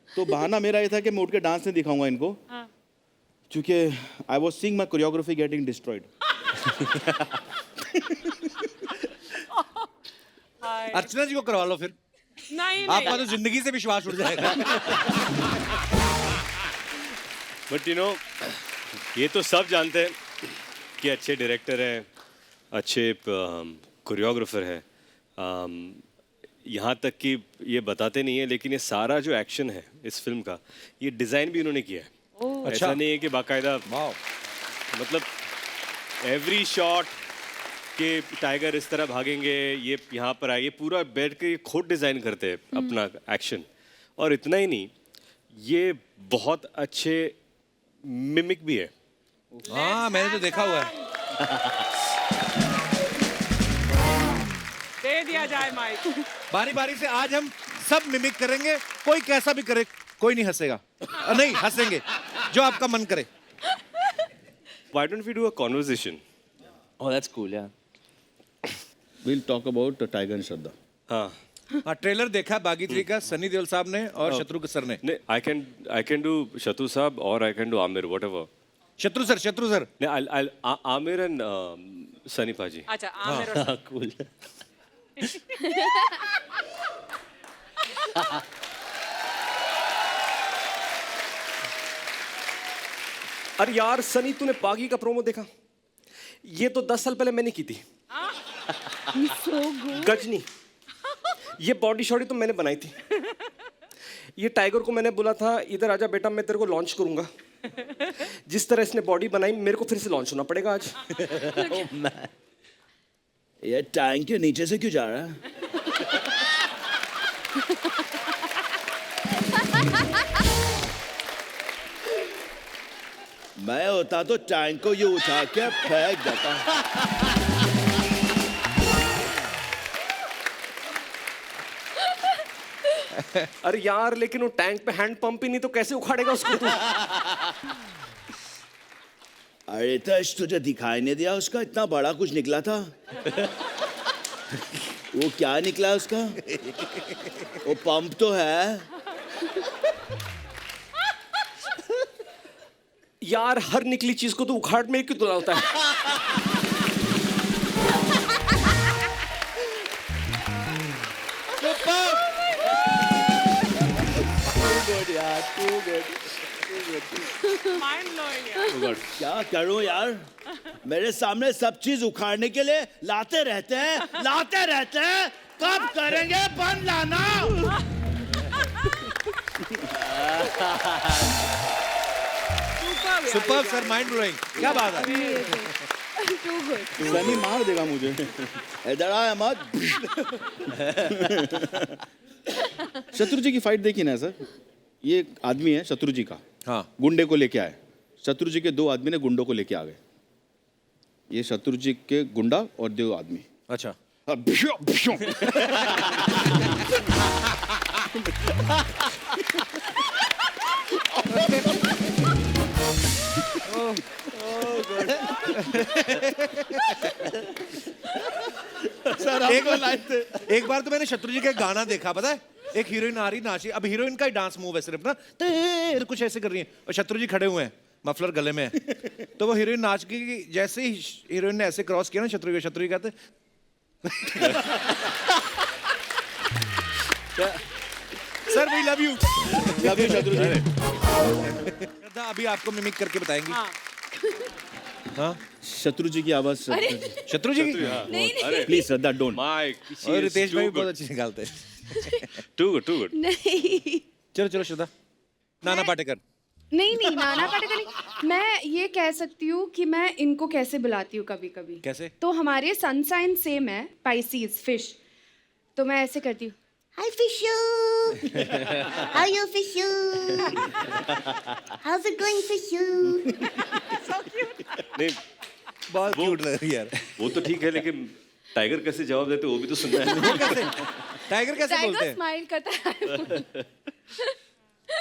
S6: तो बहाना मेरा ये था कि मैं उठ के डांस नहीं दिखाऊंगा इनको, क्योंकि I was seeing my choreography getting destroyed.
S1: Archana ji को करवा लो फिर,
S2: नहीं
S1: आपका तो जिंदगी से विश्वास उठ जाएगा।
S5: बट यू नो, ये तो सब जानते हैं कि अच्छे डायरेक्टर हैं, अच्छे कोरियोग्राफर हैं, यहाँ तक कि ये बताते नहीं है, लेकिन ये सारा जो एक्शन है इस फिल्म का, ये डिज़ाइन भी उन्होंने किया है। ऐसा नहीं है कि बाकायदा, मतलब एवरी शॉट कि टाइगर इस तरह भागेंगे, ये यहाँ पर आए, ये पूरा बैठ के ये खुद डिज़ाइन करते हैं अपना एक्शन। और इतना ही नहीं, ये बहुत अच्छे मिमिक भी है।
S1: हाँ, मैंने तो देखा हुआ है।
S2: दे दिया जाए माइक।
S1: बारी बारी से आज हम सब मिमिक करेंगे, कोई कैसा भी करे, कोई नहीं हंसेगा। नहीं, हंसेंगे जो आपका मन करे।
S5: Why don't we do a conversation?
S4: Oh, that's cool, yeah.
S6: We'll talk about Tiger and Shraddha.
S5: हाँ,
S1: हाँ, ट्रेलर देखा बागी 3 का, सनी देओल साहब ने और शत्रु सर ने।
S5: नहीं, I can do शत्रु साहब और I can do Aamir, whatever.
S1: शत्रु सर।
S5: नहीं, I'll आमिर and सनी पाजी.
S2: अच्छा, आमिर और
S4: Cool.
S10: अरे यार सनी, तूने बागी का प्रोमो देखा? ये तो 10 साल पहले मैंने की थी। गजनी, ये बॉडी शॉडी तो मैंने बनाई थी। ये टाइगर को मैंने बोला था, इधर आजा बेटा, मैं तेरे को लॉन्च करूंगा। जिस तरह इसने बॉडी बनाई, मेरे को फिर से लॉन्च होना पड़ेगा आज।
S6: ये टैंक के नीचे से क्यों जा रहा है? मैं होता तो टैंक को ये उठा के फेंक देता।
S10: अरे यार, लेकिन वो टैंक पे हैंड पंप ही नहीं, तो कैसे उखाड़ेगा उसको तू?
S6: अरे तश, तुझे दिखाई नहीं दिया उसका इतना बड़ा कुछ निकला था? वो क्या निकला उसका? वो पंप तो है।
S10: यार, हर निकली चीज को तो उखाड़ में क्यों तुला होता है?
S2: माइंड ब्लोइंग है।
S6: क्या करूं यार, मेरे सामने सब चीज उखाड़ने के लिए लाते रहते हैं। कब करेंगे बंद लाना?
S1: सुपर सर, माइंड ब्लोइंग, क्या बात है।
S6: सनी मार देगा मुझे। इधर आया मत। शत्रु जी की फाइट देखी ना सर? ये एक आदमी है शत्रु जी का,
S1: हाँ,
S6: गुंडे को लेके आए। शत्रु जी के 2 आदमी ने गुंडों को लेके आ गए। ये शत्रु जी के गुंडा और 2 आदमी।
S1: अच्छा। एक बार तो मैंने शत्रु जी का गाना देखा, पता है? एक हीरोइन आ रही नाची, अब हीरोइन का ही डांस मूव है सिर्फ ना, तेरे कुछ ऐसे कर रही है और शत्रु जी खड़े हुए हैं, मफलर गले में है। तो वो हीरोइन नाच की, जैसे ही हीरोइन ने ऐसे क्रॉस किया ना शत्रु जी कहते सर वी लव यू
S6: शत्रु जी।
S1: अभी आपको मिमिक करके बताएंगी। हाँ,
S6: शत्रु जी की आवाज।
S1: शत्रु जी की?
S5: अरे
S6: प्लीज श्रद्धा, डोंट।
S5: माइक,
S1: और रितेश भाई भी बहुत अच्छी निकालते हैं।
S5: Too good.
S3: नहीं।
S1: चलो श्रद्धा, नाना पाटेकर।
S3: नहीं नाना पाटेकर नहीं, मैं ये कह सकती हूँ कि मैं इनको कैसे बुलाती हूँ कभी कभी।
S1: कैसे?
S3: तो हमारे सन साइन सेम है, पाइसीज, फिश। तो मैं ऐसे करती हूँ, हाय फिशू, हाउ यू फिशू, हाउस इट गोइंग फिशू।
S5: नहीं
S1: बहुत क्यूट लग रही है यार।
S5: वो तो ठीक है, लेकिन टाइगर कैसे जवाब देते वो भी तो सुनना है।
S1: टाइगर कैसे बोलते
S3: टाइगर
S1: हैं?
S3: स्माइल करता है।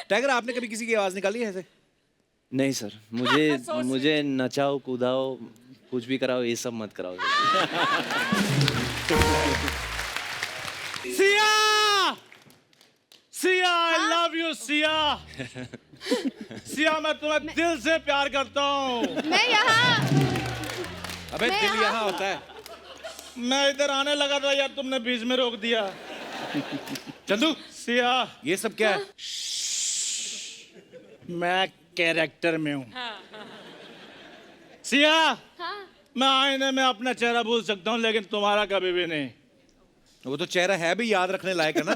S1: टाइगर, आपने कभी किसी की आवाज निकाली है ऐसे?
S4: नहीं सर, मुझे नचाओ कूदाओ कुछ भी कराओ, ये सब मत कराओ।
S11: Siya, Siya, I love you Siya. Siya, मैं तुम्हें दिल से प्यार करता हूँ।
S3: मैं यहाँ,
S1: अबे
S3: मैं
S1: दिल
S3: यहाँ
S1: यहाँ होता है।
S11: मैं इधर आने लगा था यार, तुमने बीच में रोक दिया।
S1: चंदू,
S11: सिया,
S1: ये सब क्या है?
S11: मैं कैरेक्टर में हूँ। सिया, मैं आईने में अपना चेहरा भूल सकता हूँ, लेकिन तुम्हारा कभी भी नहीं।
S1: वो तो चेहरा है भी याद रखने लायक है ना।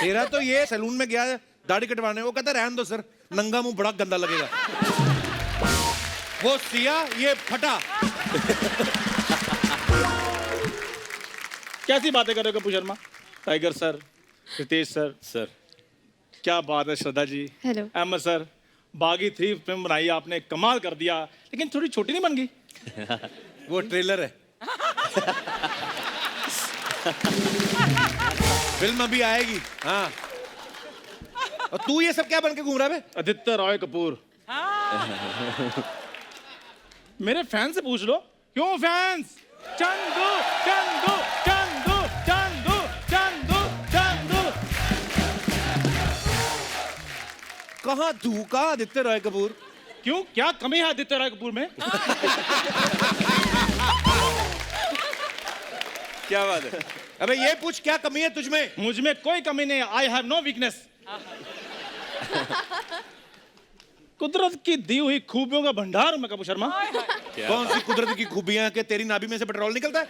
S1: तेरा तो ये सैलून में गया दाढ़ी कटवाने, वो कहता रहने दो सर, नंगा मुंह बड़ा गंदा लगेगा। वो सिया, ये फटा।
S11: कैसी बातें कर रहे हो Kapoor Sharma? Tiger sir, Ritesh sir,
S5: sir
S11: क्या बात है। Shraddha ji,
S3: hello.
S11: Ahmed sir, Baaghi 3 film बनाई आपने, कमाल कर दिया, लेकिन थोड़ी छोटी नहीं बन गई?
S1: वो ट्रेलर है। फिल्म अभी आएगी। हाँ, और तू ये सब क्या बन के घूम रहा है बे?
S11: आदित्य रॉय कपूर। मेरे फैन से पूछ लो। क्यों फैंस? चंदू, चंदू, चंदू, चंदू, चंदू, चंदू।
S1: कहाँ तू, कहाँ आदित्य रॉय कपूर?
S11: क्यों, क्या कमी है आदित्य रॉय कपूर में?
S5: क्या बात है?
S1: अबे ये पूछ, क्या कमी है तुझ में?
S11: मुझ में कोई कमी नहीं है। I have no weakness. कुदरत की दी हुई खूबियों का भंडार हूं मैं कपूर शर्मा।
S1: कौन सी कुदरत की खूबियां हैं कि तेरी नाभि में से पेट्रोल निकलता है?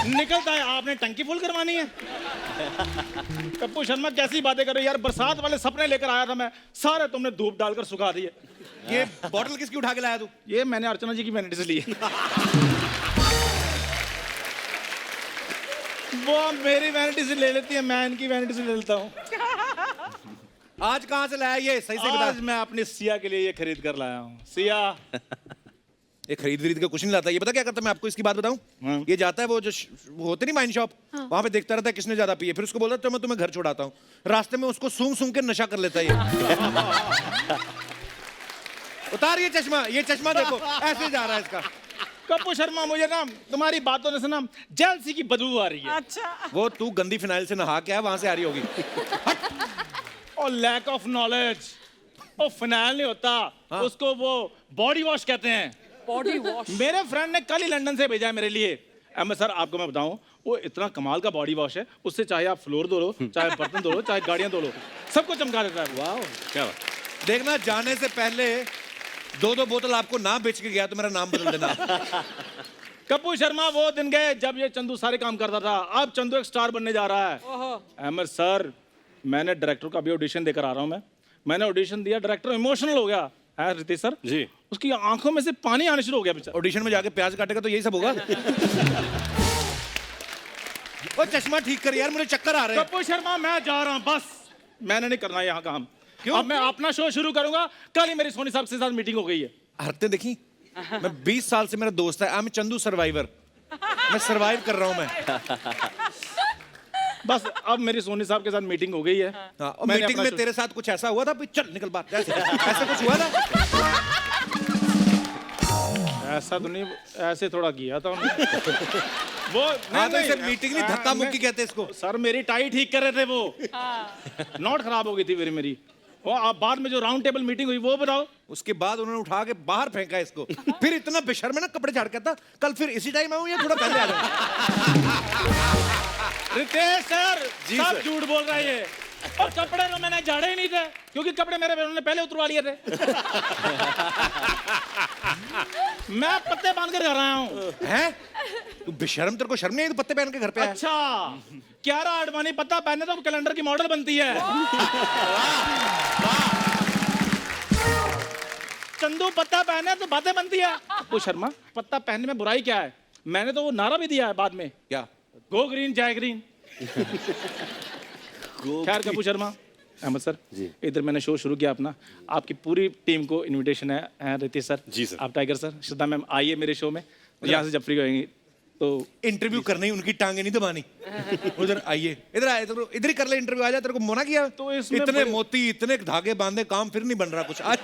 S11: निकलता है, आपने टंकी फुल करवानी है। कपूर शर्मा कैसी बातें कर रहे हो यार? बरसात वाले सपने लेकर आया था मैं, सारे तुमने धूप डालकर सुखा दिए।
S1: ये बॉटल किसकी उठा के लाया तू?
S11: ये मैंने अर्चना जी की वैनिटी से ली है। वो मेरी वैनिटी से ले लेती है, मैं इनकी वैनिटी से ले लेता हूँ।
S1: आज कहाँ से लाया ये? सही से बता।
S11: आज मैं अपनी सिया के लिए ये खरीद कर लाया हूँ। सिया,
S1: ये खरीद के कुछ नहीं लाता। ये पता क्या करता है? मैं आपको इसकी बात बताऊं। ये जाता है वो जो वो होते नहीं वाइन शॉप, वहां पे देखता रहता है किसने ज्यादा पिए, फिर उसको बोलता है तो मैं तुम्हें घर छोड़ाता हूँ। रास्ते में उसको सूंघ सूंघ के नशा कर लेता है ये। उतार ये चश्मा देखो, ऐसे जा रहा है इसका।
S11: कपूर शर्मा, मुझे ना तुम्हारी बातों से ना जेलसी की बदबू आ रही है।
S2: अच्छा,
S1: वो तू गंदी फिनाइल से नहा के आया, वहां से आ रही होगी।
S11: और लैक ऑफ नॉलेज। वो फिनाइल नहीं होता, उसको वो बॉडी वॉश कहते हैं।
S2: Body wash.
S11: मेरे फ्रेंड ने कल ही लंदन से भेजा है मेरे लिए। अहमद सर, आपको मैं बताऊं, वो इतना कमाल का बॉडी वॉश है, उससे चाहे आप फ्लोर धो लो, चाहे बर्तन धो लो, चाहे गाड़ियां धो लो, सबको चमका देता है। वाह,
S5: क्या बात?
S1: देखना, जाने से पहले 2-2 बोतल आपको ना बेच के गया तो मेरा नाम बदल देना।
S11: कपूर शर्मा, वो दिन गए जब ये चंदू सारे काम करता था। अब चंदू एक स्टार बनने जा रहा है। अहमद सर, मैंने डायरेक्टर का भी ऑडिशन देकर आ रहा हूँ। मैंने ऑडिशन दिया, डायरेक्टर इमोशनल हो गया है। रितेश सर
S5: जी,
S11: उसकी आंखों में से पानी आने शुरू हो गया बेचारा।
S1: ऑडिशन में जाके प्याज काटेगा तो यही सब होगा। वो चश्मा ठीक कर यार, मुझे चक्कर आ रहे हैं।
S11: कपूर शर्मा, मैं जा रहा हूँ, बस मैंने नहीं करना यहाँ काम। क्यों? अब मैं अपना शो शुरू करूंगा। कल ही मेरी सोनी साहब के साथ मीटिंग हो गई है।
S1: हरकतें देखी? मैं 20 साल से मेरा दोस्त है। I am Chandu survivor. मैं सर्वाइव कर रहा हूँ मैं।
S11: बस अब मेरी सोनी साहब के साथ मीटिंग हो गई है।
S1: हाँ, और मीटिंग में तेरे साथ कुछ ऐसा हुआ था? चल निकल बात, ऐसा कुछ हुआ था?
S11: ऐसा तो नहीं, ऐसे थोड़ा किया था उन्होंने। वो
S1: हाँ, तो इसे मीटिंग नहीं, धक्का मुक्की कहते हैं इसको।
S11: सर, मेरी टाई ठीक कर रहे थे वो। नोट खराब हो गई थी मेरी। वो आप बाद में जो राउंड टेबल मीटिंग हुई वो बताओ।
S1: उसके बाद उन्होंने उठा के बाहर फेंका इसको। फिर इतना बेशर्म है ना, कपड़े झाड़ के था, कल फिर इसी टाइम आऊं या थोड़ा पहले आ जाऊं?
S11: रितेश सर, सब झूठ बोल रहा है ये। और कपड़े तो मैंने झाड़े ही नहीं थे क्योंकि कपड़े मेरे उन्होंने पहले उतरवा लिए थे। मैं पत्ते बांध कर घर आया हूँ।
S1: हैं? तू बेशर्म, तेरे को शर्म नहीं आई? तू पत्ते पहन के घर पे आया?
S11: अच्छा, कियारा आडवाणी पत्ता पहने तो कैलेंडर की मॉडल बनती है। चंदू पत्ता पहने तो बातें बनती है। वो शर्मा, पत्ता पहनने में बुराई क्या है? मैंने तो वो नारा भी दिया है बाद में,
S1: क्या?
S11: गो ग्रीन जय ग्रीन। खैर कपूर शर्मा, अहमद सर
S4: जी।
S11: इधर मैंने शो शुरू किया अपना, आपकी पूरी टीम को इनविटेशन है रितेश सर
S5: जी सर।
S11: आप टाइगर सर, श्रद्धा मैम आइए मेरे शो में, यहाँ से जब फ्री होएंगी तो
S1: इंटरव्यू करनी, उनकी टांगे नहीं दबानी। उधर आइए, इधर आए, इधर ही कर ले इंटरव्यू। आ जा, तेरे को मना किया?
S11: तो इसमें
S1: इतने
S11: बड़े-
S1: मोती, इतने धागे बांधे, काम फिर नहीं बन रहा कुछ। आज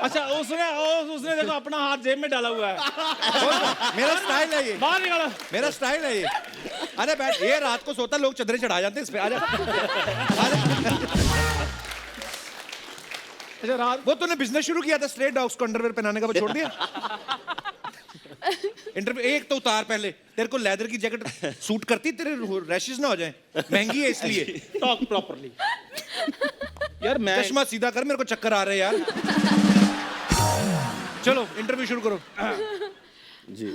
S11: अच्छा उसने देखो अपना हाथ जेब में डाला हुआ है।
S1: मेरा स्टाइल है ये,
S11: बाहर निकालो।
S1: मेरा स्टाइल है ये। अरे बैठ, ये रात को सोता, लोग चदरें चढ़ा जाते हैं इस पे। आजा,
S11: अच्छा रात
S1: वो तूने बिजनेस शुरू किया था स्ट्रे डॉग्स को अंडरवेयर पहनाने का, वो छोड़ दिया? इंटरव्यू एक तो उतार पहले, तेरे को लेदर की जैकेट सूट करती, तेरे रैशेस ना हो जाएं, महंगी है इसलिए।
S11: Talk properly. यार मैं
S1: चश्मा सीधा कर, मेरे को चक्कर आ रहे हैं यार। चलो इंटरव्यू शुरू करो।
S6: जी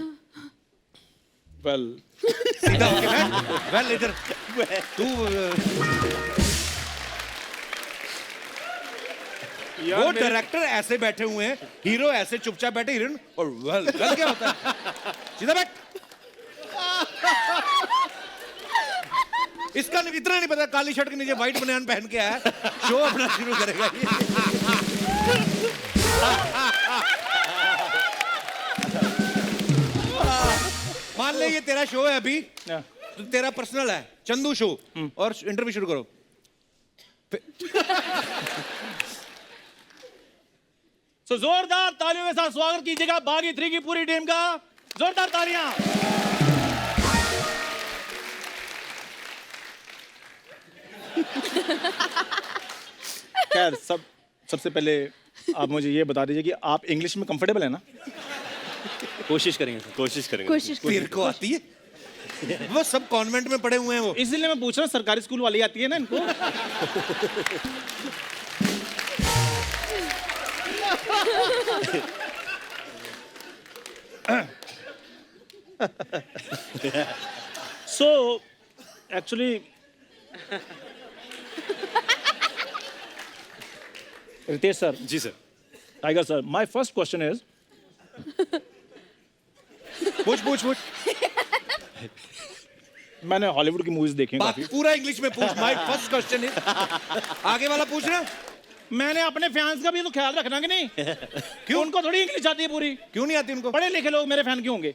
S11: वेल
S1: सीधा होके बैठ। वेल इधर तू वो डायरेक्टर ऐसे बैठे हुए हैं, हीरो ऐसे चुपचाप बैठे, हीरोइन और वेल वेल क्या होता है? सीधा बैठ। इसका इतना नहीं पता, काली शर्ट के नीचे व्हाइट बनियान पहन के आया, शो अपना शुरू करेगा ये। मान ले ये तेरा शो है अभी, तो तेरा पर्सनल है चंदू शो, और इंटरव्यू शुरू करो।
S11: सो जोरदार तालियों के साथ स्वागत कीजिएगा बागी 3 की पूरी टीम का। जोरदार तालियां। खैर सबसे पहले आप मुझे ये बता दीजिए कि आप इंग्लिश में कंफर्टेबल है ना?
S4: कोशिश करेंगे सर।
S5: कोशिश करेंगे।
S3: कोशिश
S1: तेरे को आती है? वो सब कॉन्वेंट में पढ़े हुए हैं वो।
S11: इसलिए मैं पूछ रहा हूँ, सरकारी स्कूल वाली आती है ना इनको? So actually रितेश सर,
S5: जी sir.
S11: Tiger sir, my first question is,
S1: पूछ।
S11: मैंने हॉलीवुड की मूवीज देखी हैं
S1: बात
S11: काफी।
S1: पूरा इंग्लिश में पूछ। माय फर्स्ट क्वेश्चन इज, आगे वाला पूछ ना।
S11: मैंने अपने फैंस का भी तो ख्याल रखना कि नहीं? क्यों? उनको थोड़ी इंग्लिश आती है पूरी।
S1: क्यों नहीं आती उनको?
S11: पढ़े लिखे लोग मेरे फैन क्यों होंगे?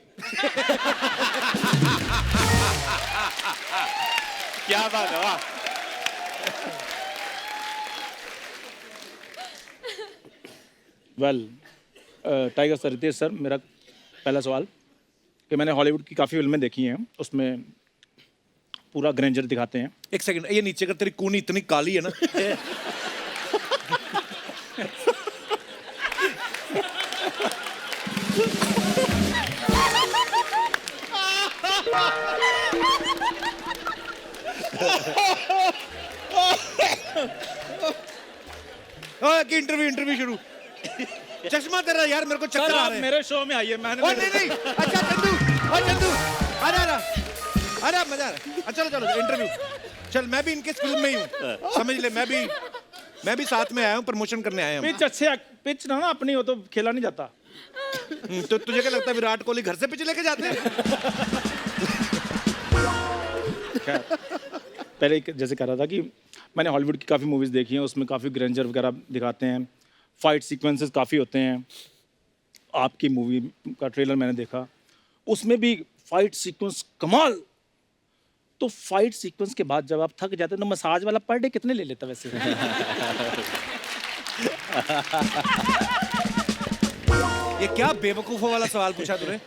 S5: क्या बात है, वाह।
S11: Well Tiger sir, Ritesh sir, मेरा पहला सवाल कि मैंने हॉलीवुड की काफ़ी फिल्में देखी हैं, उसमें पूरा ग्रेंजर दिखाते हैं।
S1: एक सेकंड, ये नीचे कर, तेरी कूनी इतनी काली है ना। कि इंटरव्यू शुरू। चश्मा तेरा यार, मेरे को
S11: सर
S1: चक्कर आ
S11: आप
S1: रहे हैं।
S11: मेरे शो में आइए, मैंने
S1: ओ नहीं, अच्छा चंदू, आजा मजा आ रहा है। चलो इंटरव्यू चल। मैं भी इनके फिल्म में ही हूँ, समझ ले। मैं भी साथ में आया हूँ, प्रमोशन करने आया हूँ।
S11: पिच ना अपनी हो तो खेला नहीं जाता।
S1: तो तुझे क्या लगता है विराट कोहली घर से पिच लेके जाते हैं?
S11: पहले जैसे कह रहा था कि मैंने हॉलीवुड की काफ़ी मूवीज़ देखी हैं, उसमें काफ़ी ग्रेंजर वगैरह दिखाते हैं, फाइट सीक्वेंसेस काफ़ी होते हैं। आपकी मूवी का ट्रेलर मैंने देखा, उसमें भी फाइट सीक्वेंस कमाल। तो फाइट सीक्वेंस के बाद जब आप थक जाते हैं तो मसाज वाला पर डे कितने ले लेता वैसे?
S1: ये क्या बेवकूफों वाला सवाल पूछा तूने?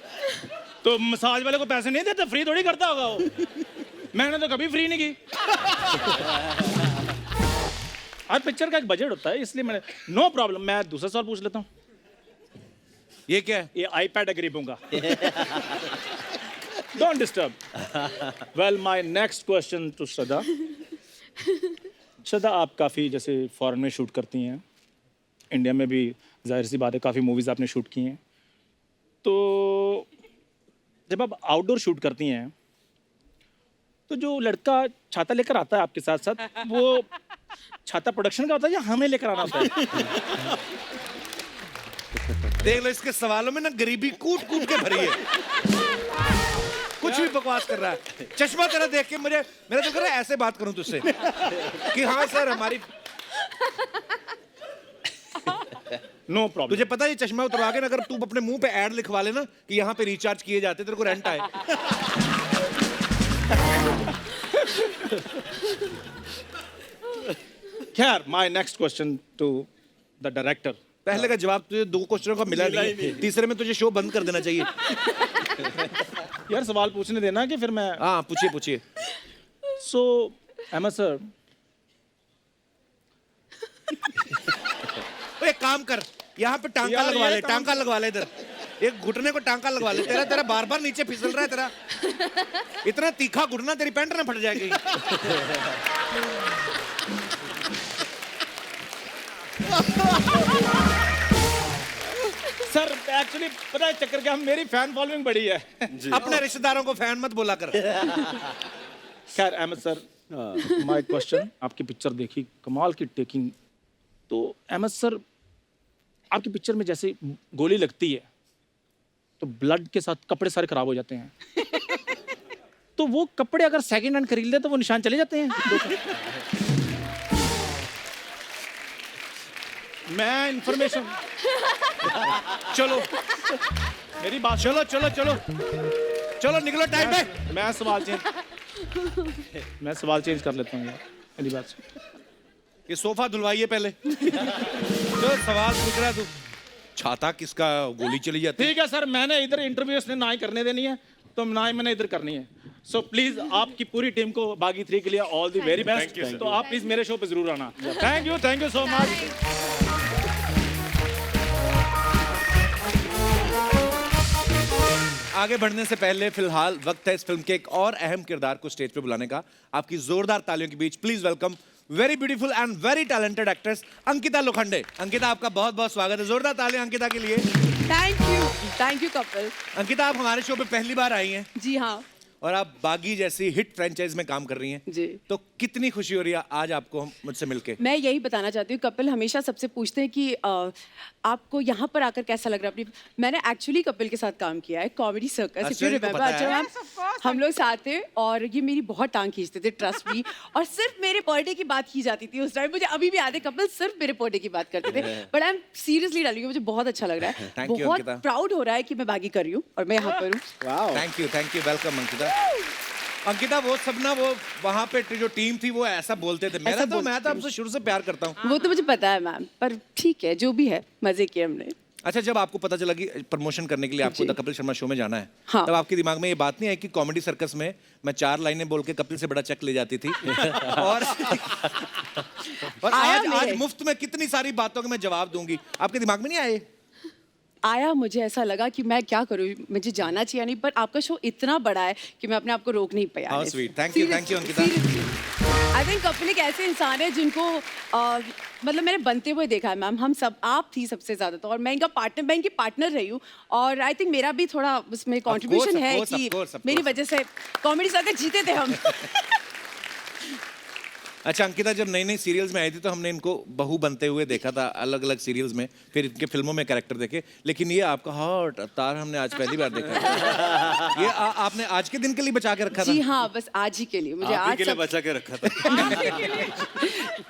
S11: तो मसाज वाले को पैसे नहीं देते, फ्री थोड़ी करता होगा वो। मैंने तो कभी फ्री नहीं की। हर पिक्चर का एक बजट होता है, इसलिए मैंने नो प्रॉब्लम। मैं दूसरा सवाल पूछ लेता हूँ।
S1: ये क्या है?
S11: ये आईपैड है गरीबों का। Don't disturb. Well, my next question to Shraddha. श्रद्धा, आप काफ़ी जैसे फॉरेन में शूट करती हैं, इंडिया में भी जाहिर सी बात है काफ़ी मूवीज़ आपने शूट की हैं, तो जब आप आउटडोर शूट करती हैं तो जो लड़का छाता लेकर आता है आपके साथ साथ, वो छाता प्रोडक्शन का होता है या हमें लेकर आना होता है?
S1: देख लो इसके सवालों में ना गरीबी कूट कूट के भरी है, कुछ भी बकवास कर रहा है। चश्मा तेरा देख के मुझे मेरा तो कर रहा है ऐसे बात करूं तुझसे कि हाँ सर हमारी।
S11: No problem.
S1: तुझे पता है ये चश्मा उतरवा के ना अगर तू अपने मुंह पे ऐड लिखवा लेना कि यहाँ पे रिचार्ज किए जाते तेरे को रेंट आए।
S11: खैर, my next question to the director.
S1: पहले का जवाब तुझे 2 क्वेश्चनों का मिला नहीं, तीसरे में तुझे शो बंद कर देना चाहिए।
S11: यार सवाल पूछने देना कि फिर मैं।
S1: हाँ पूछिए पूछिए।
S11: सो अहमद सर,
S1: एक काम कर, यहाँ पे टांका
S11: यार,
S1: लगवा
S11: ये
S1: ले,
S11: काम
S1: टांका लगवा ले इधर, एक घुटने को टांका लगवा ले। तेरा तेरा बार बार नीचे फिसल रहा है तेरा, इतना तीखा घुटना तेरी पैंट ना फट जाएगी।
S11: सर एक्चुअली पता है चक्कर क्या, मेरी फैन फॉलोइंग बड़ी है।
S1: अपने रिश्तेदारों को फैन मत बोला कर।
S11: खैर अहमद सर, माय क्वेश्चन, आपकी पिक्चर देखी, कमाल की टेकिंग। तो अहमद सर, आपकी पिक्चर में जैसे गोली लगती है तो ब्लड के साथ कपड़े सारे खराब हो जाते हैं, तो वो कपड़े अगर सेकंड हैंड खरीद ले तो वो निशान चले जाते हैं। मैं इंफॉर्मेशन।
S1: चलो
S11: मेरी बात।
S1: चलो चलो चलो चलो निकलो टाइम पे।
S11: मैं सवाल चेंज कर लेता हूँ यार, मेरी बात सुन।
S1: ये सोफा धुलवाइए पहले। चलो सवाल पूछ रहा है तू, छाता किसका गोली चली जाती है।
S11: ठीक है सर, मैंने इधर इंटरव्यू इसने ना ही करने देनी है तो ना ही मैंने इधर करनी है। सो प्लीज आपकी पूरी टीम को बागी 3 के लिए ऑल द वेरी बेस्ट। तो आप प्लीज मेरे शो पे जरूर आना। Thank you so much.
S1: आगे बढ़ने से पहले फिलहाल वक्त है इस फिल्म के एक और अहम किरदार को स्टेज पे बुलाने का। आपकी जोरदार तालियों के बीच please welcome very beautiful and very talented actress Ankita Lokhande. Ankita, आपका बहुत बहुत स्वागत है। जोरदार तालियां अंकिता के लिए।
S8: Thank you Kapil.
S1: अंकिता, आप हमारे शो पे पहली बार आई हैं
S8: जी हाँ।
S1: और आप बागी जैसी हिट फ्रेंचाइज में काम कर रही हैं
S8: जी।
S1: तो कितनी खुशी हो रही है आज आपको मुझसे मिलके।
S8: मैं यही बताना चाहती हूँ, कपिल हमेशा सबसे पूछते हैं कि आपको यहाँ पर आकर कैसा लग रहा है। मैंने एक्चुअली कपिल के साथ काम किया है comedy circus, if you remember. अच्छा मैम, हम लोग साथ थे और ये मेरी बहुत टांग खींचते थे, ट्रस्ट मी। और सिर्फ मेरे बर्थडे की बात की जाती थी उस टाइम। मुझे अभी भी याद है, कपिल सिर्फ मेरे बर्थडे की बात करते थे। बट आई एम सीरियसली डालूंगी, मुझे बहुत अच्छा लग रहा है, बहुत प्राउड हो रहा है कि मैं बागी कर रही हूँ और मैं यहाँ पर हूँ।
S1: Thank you welcome Ankita. Ankita, वो सब ना वो वहाँ पे जो टीम थी वो ऐसा बोलते थे। मैं तो आपसे शुरू से प्यार करता हूँ।
S8: वो तो मुझे पता है मैम, पर ठीक है जो भी है, मजे किए हमने।
S1: अच्छा, जब आपको पता चला कि प्रमोशन करने के लिए आपको द कपिल शर्मा शो में जाना है,
S8: हाँ।
S1: तब आपके दिमाग में ये बात नहीं आई कि कॉमेडी सर्कस में मैं 4 लाइनें बोल के कपिल से बड़ा चेक ले जाती थी और आज मुफ्त में कितनी सारी बातों के मैं जवाब दूंगी, आपके दिमाग में नहीं आए?
S8: आया, मुझे ऐसा लगा कि मैं क्या करूँ, मुझे जाना चाहिए नहीं, पर आपका शो इतना बड़ा है कि मैं अपने आप को रोक नहीं पाया।
S1: How sweet. Thank you Ankita.
S8: I think Kapil एक ऐसे इंसान है जिनको मतलब मैंने बनते हुए देखा है मैम। हम सब, आप थी सबसे ज्यादा तो, और मैं इनका पार्टनर, मैं इनकी पार्टनर रही हूँ और आई थिंक मेरा भी थोड़ा उसमें कंट्रीब्यूशन है कि मेरी वजह से कॉमेडी सर्कस जीते थे हम।
S1: अच्छा अंकिता, जब नई नई सीरियल्स में आई थी तो हमने इनको बहू बनते हुए देखा था अलग अलग सीरियल्स में, फिर इनके फिल्मों में कैरेक्टर देखे, लेकिन ये आपका हॉट अवतार हमने आज पहली बार देखा। ये आपने आज के दिन के लिए बचा के रखा था?
S8: जी हाँ, बस आज ही के लिए। मुझे आज
S5: के लिए बचा के रखा था।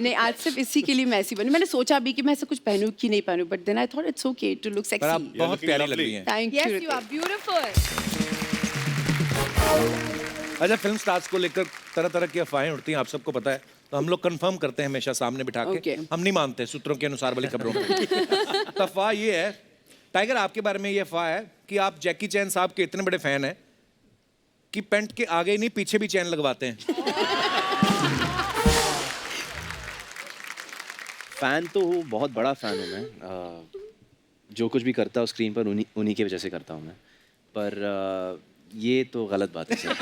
S8: नहीं, आज सिर्फ इसी के लिए मैं ऐसी बनी। मैंने सोचा भी कि मैं ऐसा कुछ पहनूं कि नहीं पहनूं, but then I thought it's okay to look sexy.
S1: आप बहुत प्यारी लग रही हैं।
S8: Thank you.
S3: Yes, you are beautiful.
S1: अच्छा, फिल्म स्टार्स को लेकर तरह तरह की अफवाहें उड़ती हैं, आप सबको पता है, तो हम लोग कंफर्म करते हैं हमेशा सामने बिठा के। हम नहीं मानते सूत्रों के अनुसार वाली खबरों में। तो अफवाह ये है, टाइगर आपके बारे में ये अफवाह है कि आप जैकी चैन साहब के इतने बड़े फैन हैं कि पैंट के आगे ही नहीं पीछे भी चैन लगवाते हैं।
S4: फ़ैन तो हूँ, बहुत बड़ा फ़ैन हूँ मैं। जो कुछ भी करता हूँ स्क्रीन पर उन्हीं की वजह से करता हूँ मैं। पर ये तो गलत बात है सर।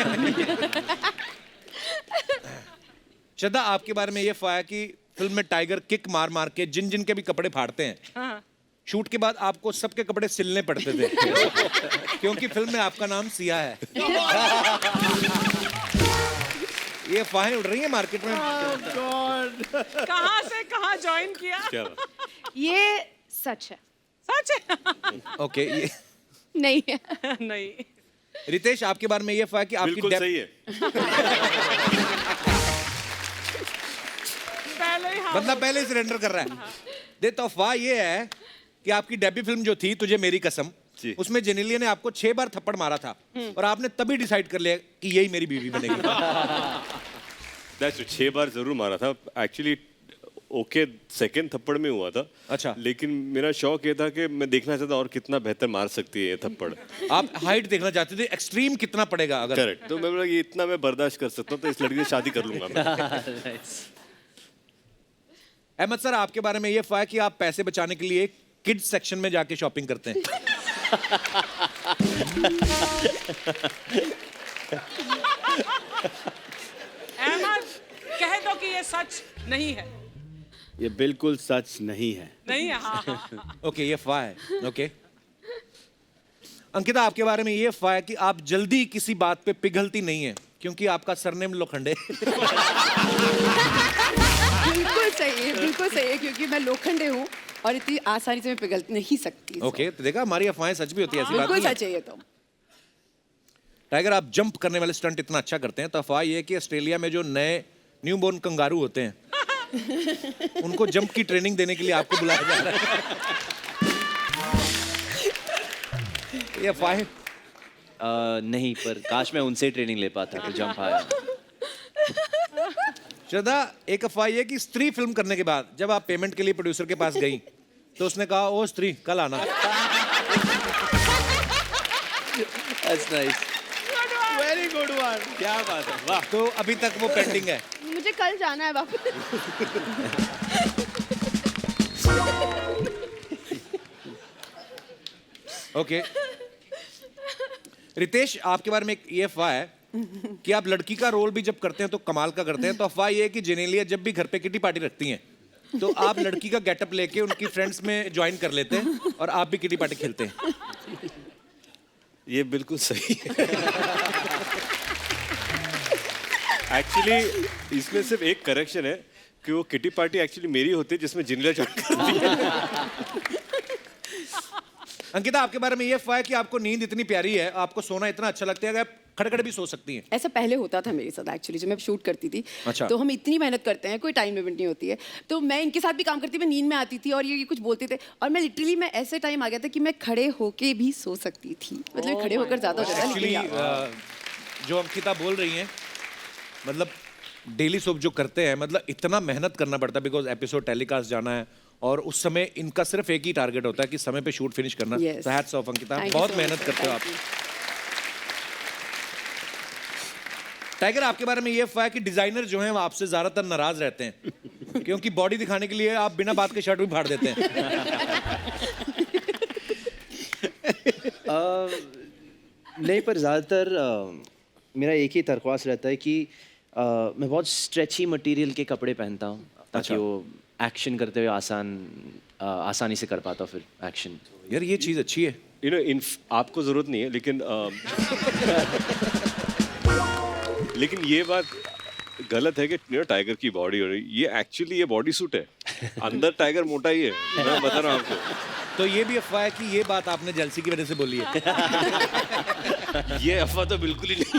S1: श्रद्धा, आपके बारे में ये अफवाह है कि फिल्म में टाइगर किक मार मार के जिन जिन के भी कपड़े फाड़ते हैं, शूट के बाद आपको सबके कपड़े सिलने पड़ते थे क्योंकि फिल्म में आपका नाम सिया है। ये अफवाहें उड़ रही हैं मार्केट में।
S2: कहाँ से कहाँ ज्वाइन किया?
S5: क्या
S3: ये सच है।
S2: सच है?
S1: ओके, ये
S3: नहीं है।
S2: नहीं।
S1: रितेश, आपके बारे में ये अफवाह है कि आपकी
S5: बिल्कुल सही है।
S2: पहले ही हाँ।
S1: मतलब पहले ही सरेंडर कर रहा है। तो अफवाह ये है कि आपकी डेब्यू फिल्म जो थी तुझे मेरी कसम,
S5: जी।
S1: उसमें जेनेलिया ने आपको 6 बार थप्पड़ मारा था और आपने तभी डिसाइड कर लिया कि यही मेरी बीवी बनेगी।
S5: दैट्स 6 बार जरूर मारा था एक्चुअली। ओके, सेकंड थप्पड़ में हुआ था।
S1: अच्छा।
S5: लेकिन मेरा शौक ये था कि मैं देखना चाहता और कितना बेहतर मार सकती है ये थप्पड़।
S1: आप हाइट देखना चाहते थे, एक्सट्रीम कितना पड़ेगा अगर।
S5: करेक्ट। तो मैं बोला ये इतना मैं बर्दाश्त कर सकता हूँ तो इस लड़की से शादी कर लूंगा मैं।
S1: अहमद सर, आपके बारे में ये अफवाह है कि आप पैसे बचाने के लिए किड्स सेक्शन में जाके शॉपिंग करते हैं।
S2: अहमद, कह दो कि ये सच नहीं है।
S6: ये बिल्कुल सच नहीं है।
S2: नहीं है, हाँ, हाँ।
S1: ओके, ये अफवाह है। ओके अंकिता, आपके बारे में ये अफवाह है कि आप जल्दी किसी बात पे पिघलती नहीं है क्योंकि आपका सरनेम लोखंडे।
S8: बिल्कुल सही है, बिल्कुल सही है, क्योंकि मैं लोखंडे हूँ और इतनी आसानी से मैं पिघल नहीं सकती।
S1: ओके, तो देखा, हमारी अफवाहें सच भी होती है, ऐसी बात
S8: बिल्कुल
S1: नहीं है।
S8: सच है ये तो।
S1: टाइगर, आप जंप करने वाले स्टंट इतना अच्छा करते हैं, तो अफवाह ये है कि ऑस्ट्रेलिया में जो नए न्यूबॉर्न कंगारू होते हैं उनको जंप की ट्रेनिंग देने के लिए आपको बुलाया जा रहा है। ये अफवाहें।
S4: नहीं, पर काश मैं उनसे ट्रेनिंग ले पाता तो जंप आया।
S1: श्रद्धा, एक अफवाह ये कि स्त्री फिल्म करने के बाद जब आप पेमेंट के लिए प्रोड्यूसर के पास गई तो उसने कहा, ओ स्त्री कल आना।
S4: That's nice.
S6: Very good one. क्या बात है, वाह।
S1: तो अभी तक वो पेंडिंग है।
S3: मुझे कल जाना है वापस।
S1: ओके रितेश, आपके बारे में एक ये अफवाह है कि आप लड़की का रोल भी जब करते हैं तो कमाल का करते हैं। तो अफवाह ये है कि जेनेलिया जब भी घर पे किटी पार्टी रखती हैं तो आप लड़की का गेटअप लेके उनकी फ्रेंड्स में ज्वाइन कर लेते हैं और आप भी किटी पार्टी खेलते हैं।
S5: ये बिल्कुल सही है। एक्चुअली इसमें सिर्फ एक करेक्शन है कि वो किटी पार्टी एक्चुअली मेरी होती है जिसमें जिनला ज्वाइन करती है।
S1: अंकिता, आपके बारे में ये अफवाह है कि आपको नींद इतनी प्यारी है, आपको सोना इतना अच्छा लगता है कि आप खड़खड़ भी सो सकती हैं।
S8: ऐसा पहले होता था मेरे साथ एक्चुअली, जब मैं शूट करती थी।
S1: अच्छा।
S8: तो हम इतनी मेहनत करते हैं, कोई टाइम लिमिट नहीं होती है। तो मैं इनके साथ भी काम करती, मैं नींद में आती थी और ये कुछ बोलते थे और मैं लिटरली मैं ऐसे टाइम आ गया था कि मैं खड़े होके भी सो सकती थी। मतलब खड़े होकर ज्यादा होता था
S1: एक्चुअली जो अंकिता बोल रही हैं, मतलब डेली सोप जो करते हैं, मतलब इतना मेहनत करना पड़ता है बिकॉज एपिसोड टेलीकास्ट जाना है और उस समय इनका सिर्फ एक ही टारगेट होता है कि समय पे शूट फिनिश करना।
S8: Yes.
S1: तो hats off Ankita,
S8: Thank you
S1: बहुत
S8: so
S1: मेहनत
S8: much.
S1: करते हो आप।
S8: Thank you.
S1: टाइगर, आपके बारे में ये अफवाह है कि डिजाइनर जो हैं वो आपसे ज्यादातर नाराज रहते हैं क्योंकि बॉडी दिखाने के लिए आप बिना बात के शर्ट भी फाड़ देते हैं।
S4: नहीं, पर ज़्यादातर मेरा एक ही तरख्वास्त रहता है कि मैं बहुत स्ट्रेची मटेरियल के कपड़े पहनता हूँ ताकि वो एक्शन करते हुए आसानी से कर पाता हूँ फिर एक्शन।
S1: यार ये चीज़ अच्छी है।
S5: यू नो आपको जरूरत नहीं है लेकिन लेकिन ये बात गलत है कि टाइगर की बॉडी हो रही, ये एक्चुअली ये बॉडी सूट है, अंदर टाइगर मोटा ही है, मैं बता रहा हूँ आपको।
S1: तो ये भी अफवाह है कि ये बात आपने जेलसी की वजह से बोली है।
S5: ये अफवाह तो बिल्कुल ही नहीं।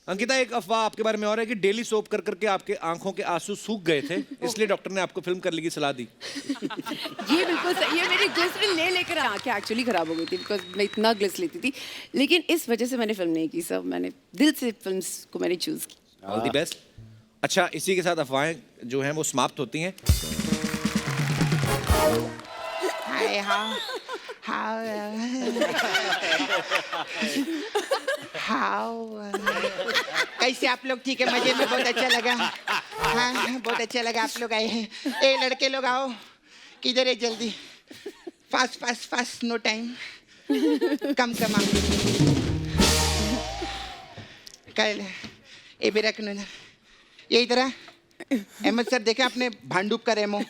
S1: अंकिता, एक अफवाह आपके बारे में और है कि डेली सोप कर करके आपके आंखों के आंसू सूख गए थे, इसलिए डॉक्टर ने आपको फिल्म करने की सलाह दी।
S8: ये बिल्कुल सही है। मेरी ग्लिसरीन ले लेकर आंखें एक्चुअली खराब हो गई थी बिकॉज मैं इतना ग्लिस लेती थी, लेकिन इस वजह से मैंने फिल्म नहीं की। सब मैंने दिल से फिल्म्स को मैंने चूज की।
S1: All the best. अच्छा, इसी के साथ अफवाहें जो हैं वो समाप्त होती हैं।
S12: हाय हाउ कैसे आप लोग? ठीक है, मजे में, बहुत अच्छा लगा। हाँ, बहुत अच्छा लगा आप लोग आए हैं। ए लड़के लोग आओ, किधर है जल्दी, fast fast fast, no time. Come कमा कल ए भी रख ना ये इधर आ अहमद सर देखे आपने भांडुप का रेमो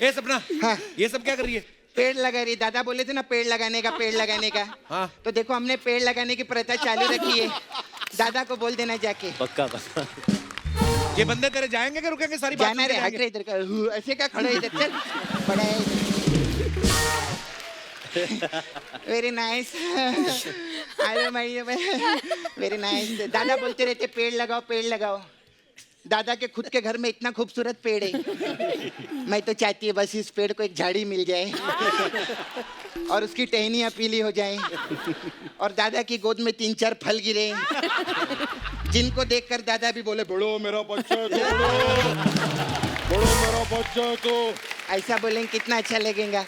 S1: ए सपना,
S12: हाँ।
S1: ये सब क्या कर रही है?
S12: पेड़ लगा रही दादा बोले थे ना पेड़ लगाने का
S1: हाँ।
S12: तो देखो हमने पेड़ लगाने की प्रथा चालू रखी है दादा को बोल देना जाके
S4: पक्का पक्का।
S1: ये बंदे तेरे जाएंगे कि रुकेंगे? सारी बात
S12: जाना रे हट रहे इधर का ऐसे क्या खड़ा है इधर चल बड़ा है वेरी नाइस अरे भाई वेरी नाइस दादा बोलते रहते पेड़ लगाओ दादा के खुद के घर में इतना खूबसूरत पेड़ है मैं तो चाहती है बस इस पेड़ को एक झाड़ी मिल जाए और उसकी टहनियाँ पीली हो जाएं और दादा की गोद में 3-4 फल गिरे जिनको देखकर दादा भी बोले बड़ो मेरा बच्चा है तो बड़ो मेरा बच्चा है तो ऐसा बोलेंगे कितना अच्छा लगेगा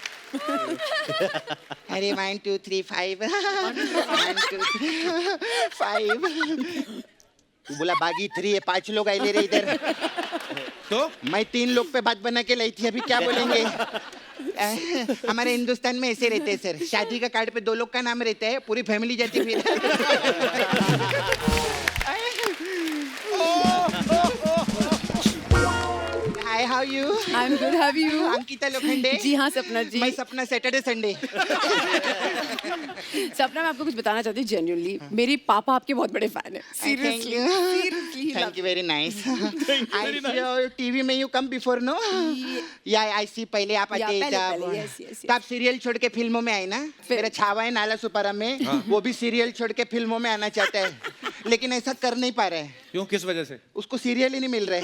S12: अरे 1 2 3 5 1 2 3 5 तू बोला बागी 3 है 5 लोग आए ले रहे इधर
S1: तो
S12: मैं 3 लोग पे बात बना के लाई थी अभी क्या बोलेंगे हमारे हिंदुस्तान में ऐसे रहते हैं सर शादी का कार्ड पे 2 लोग का नाम रहता है पूरी फैमिली जाती फिर hi how you
S8: I am good have you
S12: Ankita Lokhande
S8: ji हाँ सपना जी
S12: मैं सपना सैटरडे संडे
S8: सपना मैं आपको कुछ बताना चाहती हूँ जेन्युइनली मेरे पापा आपके बहुत बड़े फैन है seriously
S12: thank you very nice I see TV में यू कम बिफोर नो या आई सी पहले आप आते
S8: पहले,
S12: तब
S8: पहले, yes, yes, yes.
S12: तो आप सीरियल छोड़ के फिल्मों में आए ना मेरा छावा है नाला सुपारा में वो भी सीरियल छोड़ के फिल्मों में आना चाहता है लेकिन ऐसा कर नहीं पा रहा है
S1: क्यों, किस वजह से?
S12: उसको सीरियल ही नहीं मिल रहे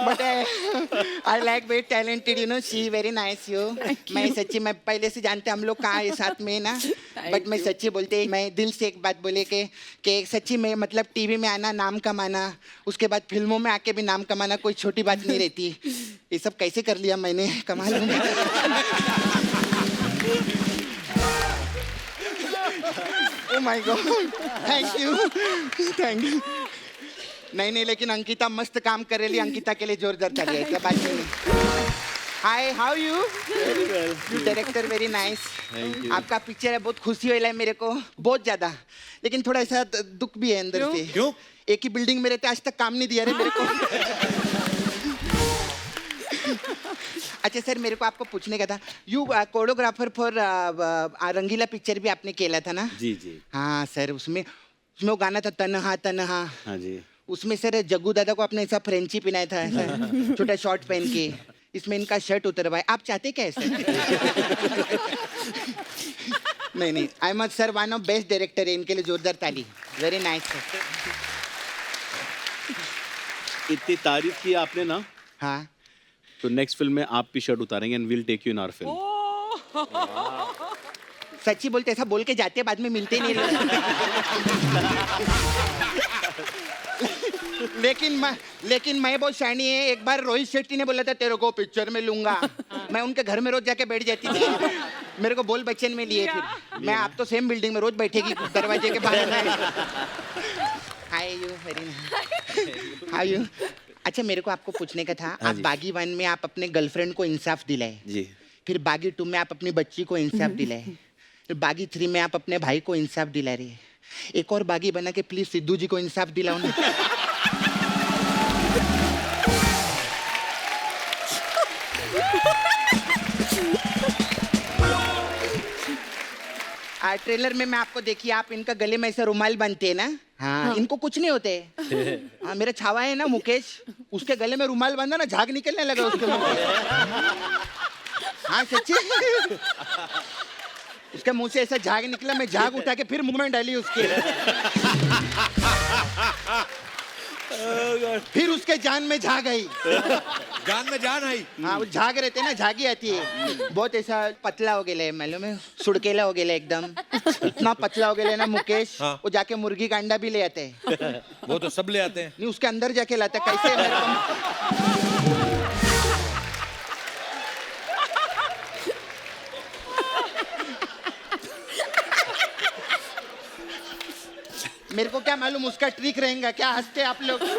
S12: but I like very talented you know she very nice you मैं सच्ची मैं पहले से जानते हम लोग कहाँ है साथ में ना बट मैं सच्ची बोलते मैं दिल से एक बात बोले कि सच्ची में मतलब टीवी में आना नाम कमाना उसके बाद फिल्मों में आके भी नाम कमाना कोई छोटी बात नहीं रहती ये सब कैसे कर लिया मैंने कमाल oh my God thank you नहीं लेकिन अंकिता मस्त काम कर रही अंकिता के लिए जोरदार ताली है क्या बात नहीं हाय how you you director very nice आपका पिक्चर है बहुत खुशी हो रहा है मेरे को बहुत ज्यादा लेकिन थोड़ा ऐसा दुख भी है अंदर से
S1: क्यों?
S12: एक ही बिल्डिंग में रहते आज तक काम नहीं दिया रे मेरे को अच्छा सर मेरे को आपको पूछने का था you choreographer for Rangeela picture भी आपने केला था ना
S6: जी जी
S12: हाँ सर उसमें वो गाना था तन्हा तन्हा
S6: हाँ जी
S12: उसमें सर जग्गू दादा को आपने ऐसा फ्रेंची पहनाया था ऐसा छोटा शॉर्ट पहन के इसमें इनका शर्ट उतरवाए आप चाहते क्या ऐसा नहीं Ahmed sir one of best director है इनके लिए जोरदार ताली वेरी नाइस सर
S6: इतनी तारीफ की आपने ना
S12: हाँ
S6: तो नेक्स्ट फिल्म में आप भी शर्ट उतारेंगे and will take you in our film
S12: सच्ची बोलते ऐसा बोल के जाते बाद में मिलते नहीं लेकिन मैं बहुत शानी है एक बार रोहित शेट्टी ने बोला था तेरे को पिक्चर में लूंगा मैं उनके घर में रोज जाके बैठ जाती थी मेरे को बोल बच्चन में लिए फिर मैं आप तो सेम बिल्डिंग में रोज बैठेगी दरवाजे के बाहर hi you very hi you अच्छा मेरे को आपको पूछने का था आप बागी 1 में आप अपने गर्लफ्रेंड को इंसाफ दिलाए
S6: जी
S12: फिर बागी 2 में आप अपनी बच्ची को इंसाफ दिलाए फिर बागी 3 में आप अपने भाई को इंसाफ दिला रहे हैं एक और बागी बना के प्लीज सिद्धू जी को इंसाफ दिलाओ ना ट्रेलर में मैं आपको देखिए आप इनका गले में ऐसा रुमाल बांधते हैं ना हाँ इनको कुछ नहीं होते हाँ मेरा छावा है ना मुकेश उसके गले में रुमाल बांधा ना झाग निकलने लगा उसके मुंह से हाँ सच्ची उसके मुंह से ऐसा झाग निकला मैं झाग उठा के फिर मुंह में डाली उसके फिर उसके जान में झाग आई
S1: जान में जान आई
S12: हाँ वो झाग रहते हैं ना झागी आती है बहुत ऐसा पतला हो गया मालूम है सुड़केला हो गया एकदम इतना पतला हो गया ना मुकेश
S1: हाँ।
S12: वो जाके मुर्गी का अंडा भी ले आते हैं
S1: वो तो सब ले आते हैं
S12: नहीं उसके अंदर जाके लाते हैं। कैसे मेरे को मेरे को क्या मालूम उसका ट्रिक रहेगा क्या हंसते आप लोग हाँ,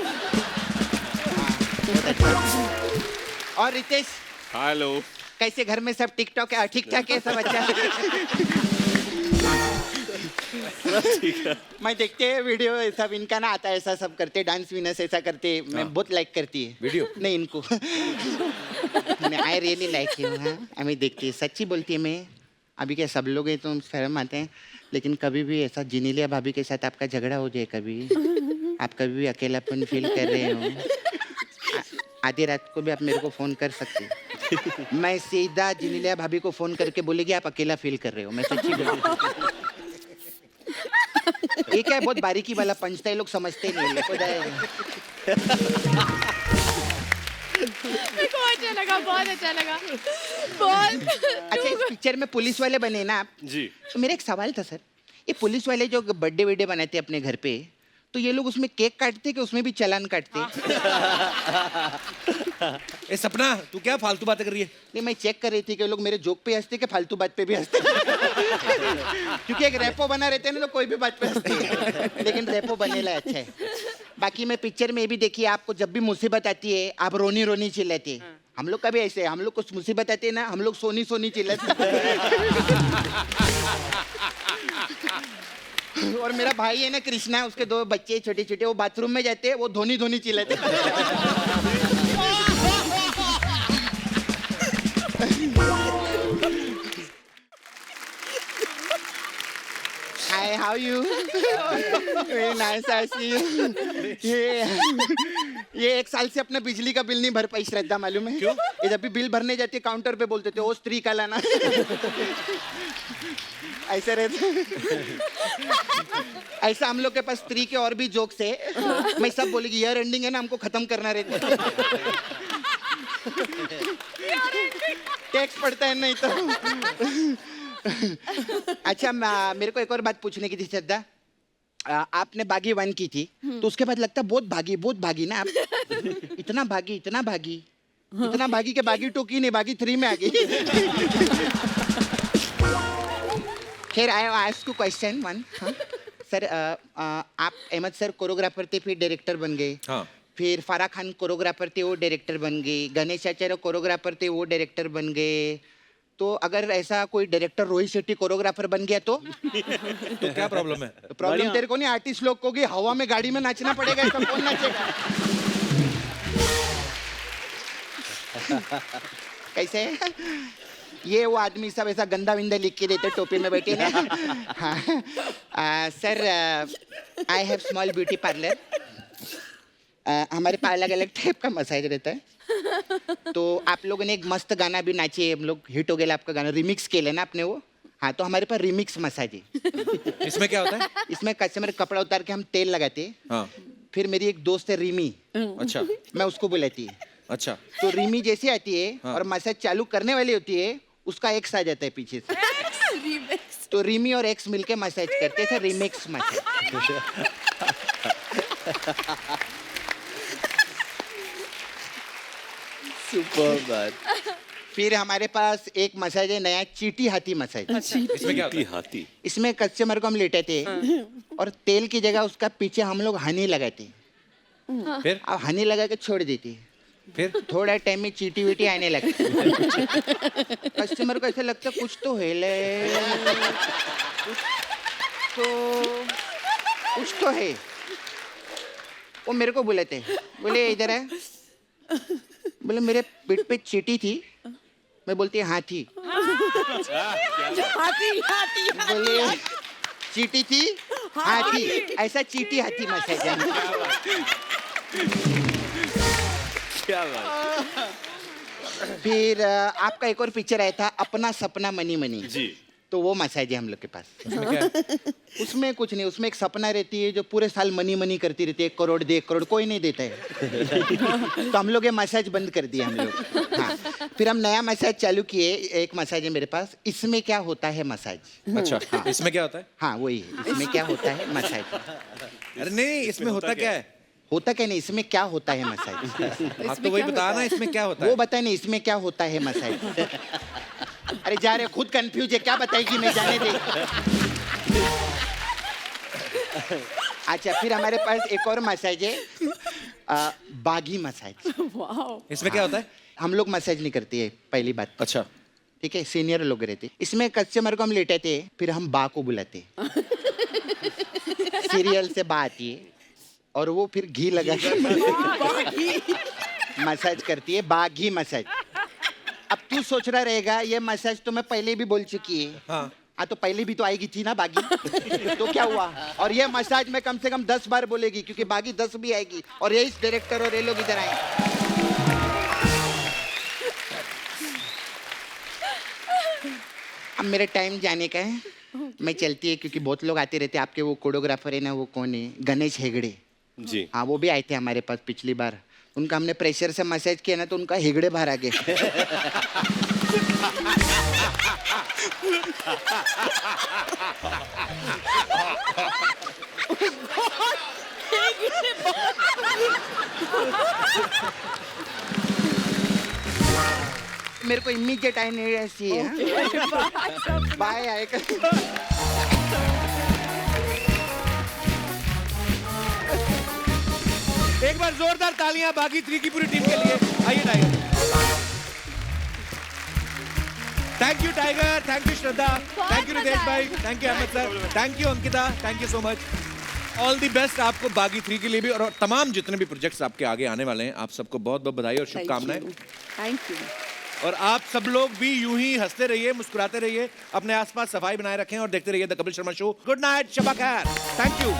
S12: बहुत अच्छा। और रितेश
S5: हेलो
S12: कैसे घर में सब टिकटॉक है ठीक ठाक है सब अच्छा मैं देखते हैं वीडियो सब इनका ना आता है ऐसा सब करते डांस विनस ऐसा करते मैं बहुत लाइक करती है
S1: वीडियो
S12: नहीं इनको मैं आई रियली लाइक यू हाँ हमें देखती है सच्ची बोलती है मैं अभी क्या सब लोग हैं तो शर्म आते हैं लेकिन कभी भी ऐसा जिनीलिया भाभी के साथ आपका झगड़ा हो जाए कभी आप कभी भी अकेलापन फील कर रहे हो आधी रात को भी आप मेरे को फ़ोन कर सकते हैं मैं सीधा जिनीलिया भाभी को फ़ोन करके बोलेगी आप अकेला फील कर रहे हो मैं सच्ची बोलूँ ये क्या है बहुत बारीकी वाला पंचता है लोग समझते नहीं हैं, मेरे को
S3: अच्छा लगा बहुत अच्छा लगा बहुत
S12: अच्छा इस पिक्चर में पुलिस वाले बने ना आप
S5: जी
S12: तो मेरा एक सवाल था सर ये पुलिस वाले जो बर्थडे वर्डे बनाते हैं अपने घर पे तो ये लोग उसमें केक काटते कि उसमें भी चालान काटते
S1: ए सपना तू क्या फालतू बातें कर रही है?
S12: नहीं मैं चेक कर रही थी कि लोग मेरे जोक पे हंसते कि फालतू बात पे भी हंसते क्योंकि एक रेपो बना रहते हैं ना तो कोई भी बात पे हंसते हैं लेकिन रेपो बनेला अच्छा है बाकी मैं पिक्चर में भी देखिए आपको जब भी मुसीबत आती है आप रोनी रोनी चिल्लाते हैं हम लोग का भी ऐसे है हम लोग कुछ मुसीबत आती है ना हम लोग सोनी सोनी चिल्लाते और मेरा भाई है ना कृष्णा उसके 2 बच्चे छोटे छोटे वो बाथरूम में जाते हैं वो धोनी धोनी चिल्लाते Hi, how are you? Very nice, I see you. ये 1 साल से अपना बिजली का बिल नहीं भर पाई श्रद्धा मालूम है क्यों? ये जब भी बिल भरने जाती है काउंटर पे बोलते थे ओ स्त्री का लाना ऐसा रहता ऐसा हम लोग के पास स्त्री के और भी जोक्स है मैं सब बोलेगी ईयर एंडिंग है ना हमको खत्म करना रहता है टैक्स पड़ता है नहीं तो अच्छा मेरे को एक और बात पूछने की थी श्रद्धा आपने बागी 1 की थी तो उसके बाद लगता बहुत भागी ना आप इतना भागी के बागी 2 की नहीं बागी 3 में आ गई खैर I ask you question 1 sir आप अहमद सर कोरियोग्राफर थे फिर डायरेक्टर बन गए
S1: हाँ
S12: फिर फारा खान कोरियोग्राफर थे वो डायरेक्टर बन गए गणेश आचार्य कोरियोग्राफर थे वो डायरेक्टर बन गए तो अगर ऐसा कोई डायरेक्टर रोहित शेट्टी कोरियोग्राफर बन गया तो
S1: क्या प्रॉब्लम है?
S12: प्रॉब्लम तेरे को नहीं आर्टिस्ट लोग को कि हवा में गाड़ी में नाचना पड़ेगा ऐसा कौन नाचेगा कैसे ये वो आदमी सब ऐसा गंदा विंदा लिख के देते टोपी में बैठे ना हाँ sir I have small beauty parlour हमारे पास अलग अलग टाइप का मसाज रहता है तो आप लोगों ने एक मस्त गाना भी नाचे हम लोग हिट हो गया आपका गाना रिमिक्स के ना आपने वो हाँ तो हमारे पास रिमिक्स मसाज है
S1: इसमें क्या होता है?
S12: इसमें कस्टमर कपड़ा उतार के हम तेल लगाते हैं
S1: हाँ
S12: फिर मेरी एक दोस्त है रीमी
S1: अच्छा
S12: मैं उसको बुलाती है
S1: अच्छा
S12: तो रीमी जैसी आती है
S1: हाँ।
S12: और मसाज चालू करने वाली होती है उसका एक्स आ जाता है पीछे से तो रीमी और एक्स मिलके मसाज करते थे रिमिक्स मसाज
S4: सुपर बात
S12: फिर हमारे पास एक मसाज है नया चीटी हाथी मसाज
S1: इसमें क्या होता है?
S5: हाथी
S12: इसमें कस्टमर को हम लेटाते और तेल की जगह उसका पीछे हम लोग हनी लगाते
S1: फिर
S12: अब हनी लगा के छोड़ देते
S1: फिर
S12: थोड़ा टाइम में चीटी वीटी आने लगती कस्टमर को ऐसा लगता कुछ तो है कुछ तो है वो मेरे को बुलाते बोले इधर है बोले मेरे पेट पे चीटी थी मैं बोलती हाँ थी बोले चीटी थी हाँ थी ऐसा चीटी हाथी मसाज है
S4: क्या बात
S12: फिर आपका एक और पिक्चर आया था अपना सपना मनी मनी
S5: जी
S12: तो वो मसाज है हम लोग के पास
S1: इसमें क्या है?
S12: उसमें कुछ नहीं उसमें एक सपना रहती है जो पूरे साल मनी मनी करती रहती है 1 करोड़ 1 करोड़ कोई नहीं देता है तो हम लोग ये मसाज बंद कर दिया हम लोग हाँ फिर हम नया मसाज चालू किए एक मसाज है मेरे पास इसमें क्या होता है मसाज
S1: अच्छा इसमें क्या होता है?
S12: हाँ वही है इसमें क्या होता है मसाज
S1: अरे नहीं इसमें होता क्या है?
S12: होता क्या नहीं इसमें क्या होता है मसाज
S1: आप तो वही बता ना इसमें क्या होता
S12: वो
S1: है?
S12: बताए नहीं इसमें क्या होता है मसाज अरे जा रहे खुद कंफ्यूज है क्या बताएगी मैं जाने दे अच्छा, फिर हमारे पास एक और मसाज है, बागी मसाज।
S8: वाओ।
S1: इसमें क्या होता है?
S12: हम लोग मसाज नहीं करते है, पहली बात।
S1: अच्छा,
S12: ठीक है, सीनियर लोग रहते। इसमें कस्टमर को हम लेटाते हैं, फिर हम बा को बुलाते हैं। सीरियल से बा आती है और वो फिर घी लगा के मसाज करती है, बागी मसाज। अब तू सोच रहा रहेगा ये मसाज तो मैं पहले भी बोल चुकी है। हाँ, तो पहले भी तो आएगी थी ना बागी। तो क्या हुआ? और ये मसाज में कम से कम 10 बार बोलेगी, क्योंकि बागी 10 भी आएगी और ये इस डायरेक्टर और ये लोग इधर आए। अब मेरे टाइम जाने का है, मैं चलती है, क्योंकि बहुत लोग आते रहते हैं। आपके वो कोरियोग्राफर है ना, वो कौन है? गणेश हेगड़े
S5: जी।
S12: हाँ, वो भी आए थे हमारे पास पिछली बार। उनका हमने प्रेशर से मसाज किया ना, तो उनका हेगड़े बाहर आ गए। मेरे को इमीडिएट आई नहीं ऐसी है। बाय आएगा।
S1: एक बार जोरदार तालियां बागी 3 की पूरी टीम के लिए। आइए Tiger. Thank you Tiger, thank you Shraddha, thank you Ritesh भाई, thank you Ahmed sir, thank you Ankita, thank you so much. All the best आपको बागी 3 के लिए भी, और तमाम जितने भी प्रोजेक्ट्स आपके आगे आने वाले हैं, आप सबको बहुत बहुत बधाई और शुभकामनाएं।
S8: Thank you.
S1: और आप सब लोग भी यूं ही हंसते रहिए, मुस्कुराते रहिए, अपने आसपास सफाई बनाए रखें और देखते रहिए the Kapil Sharma show. Good night, शबा खैर, थैंक यू।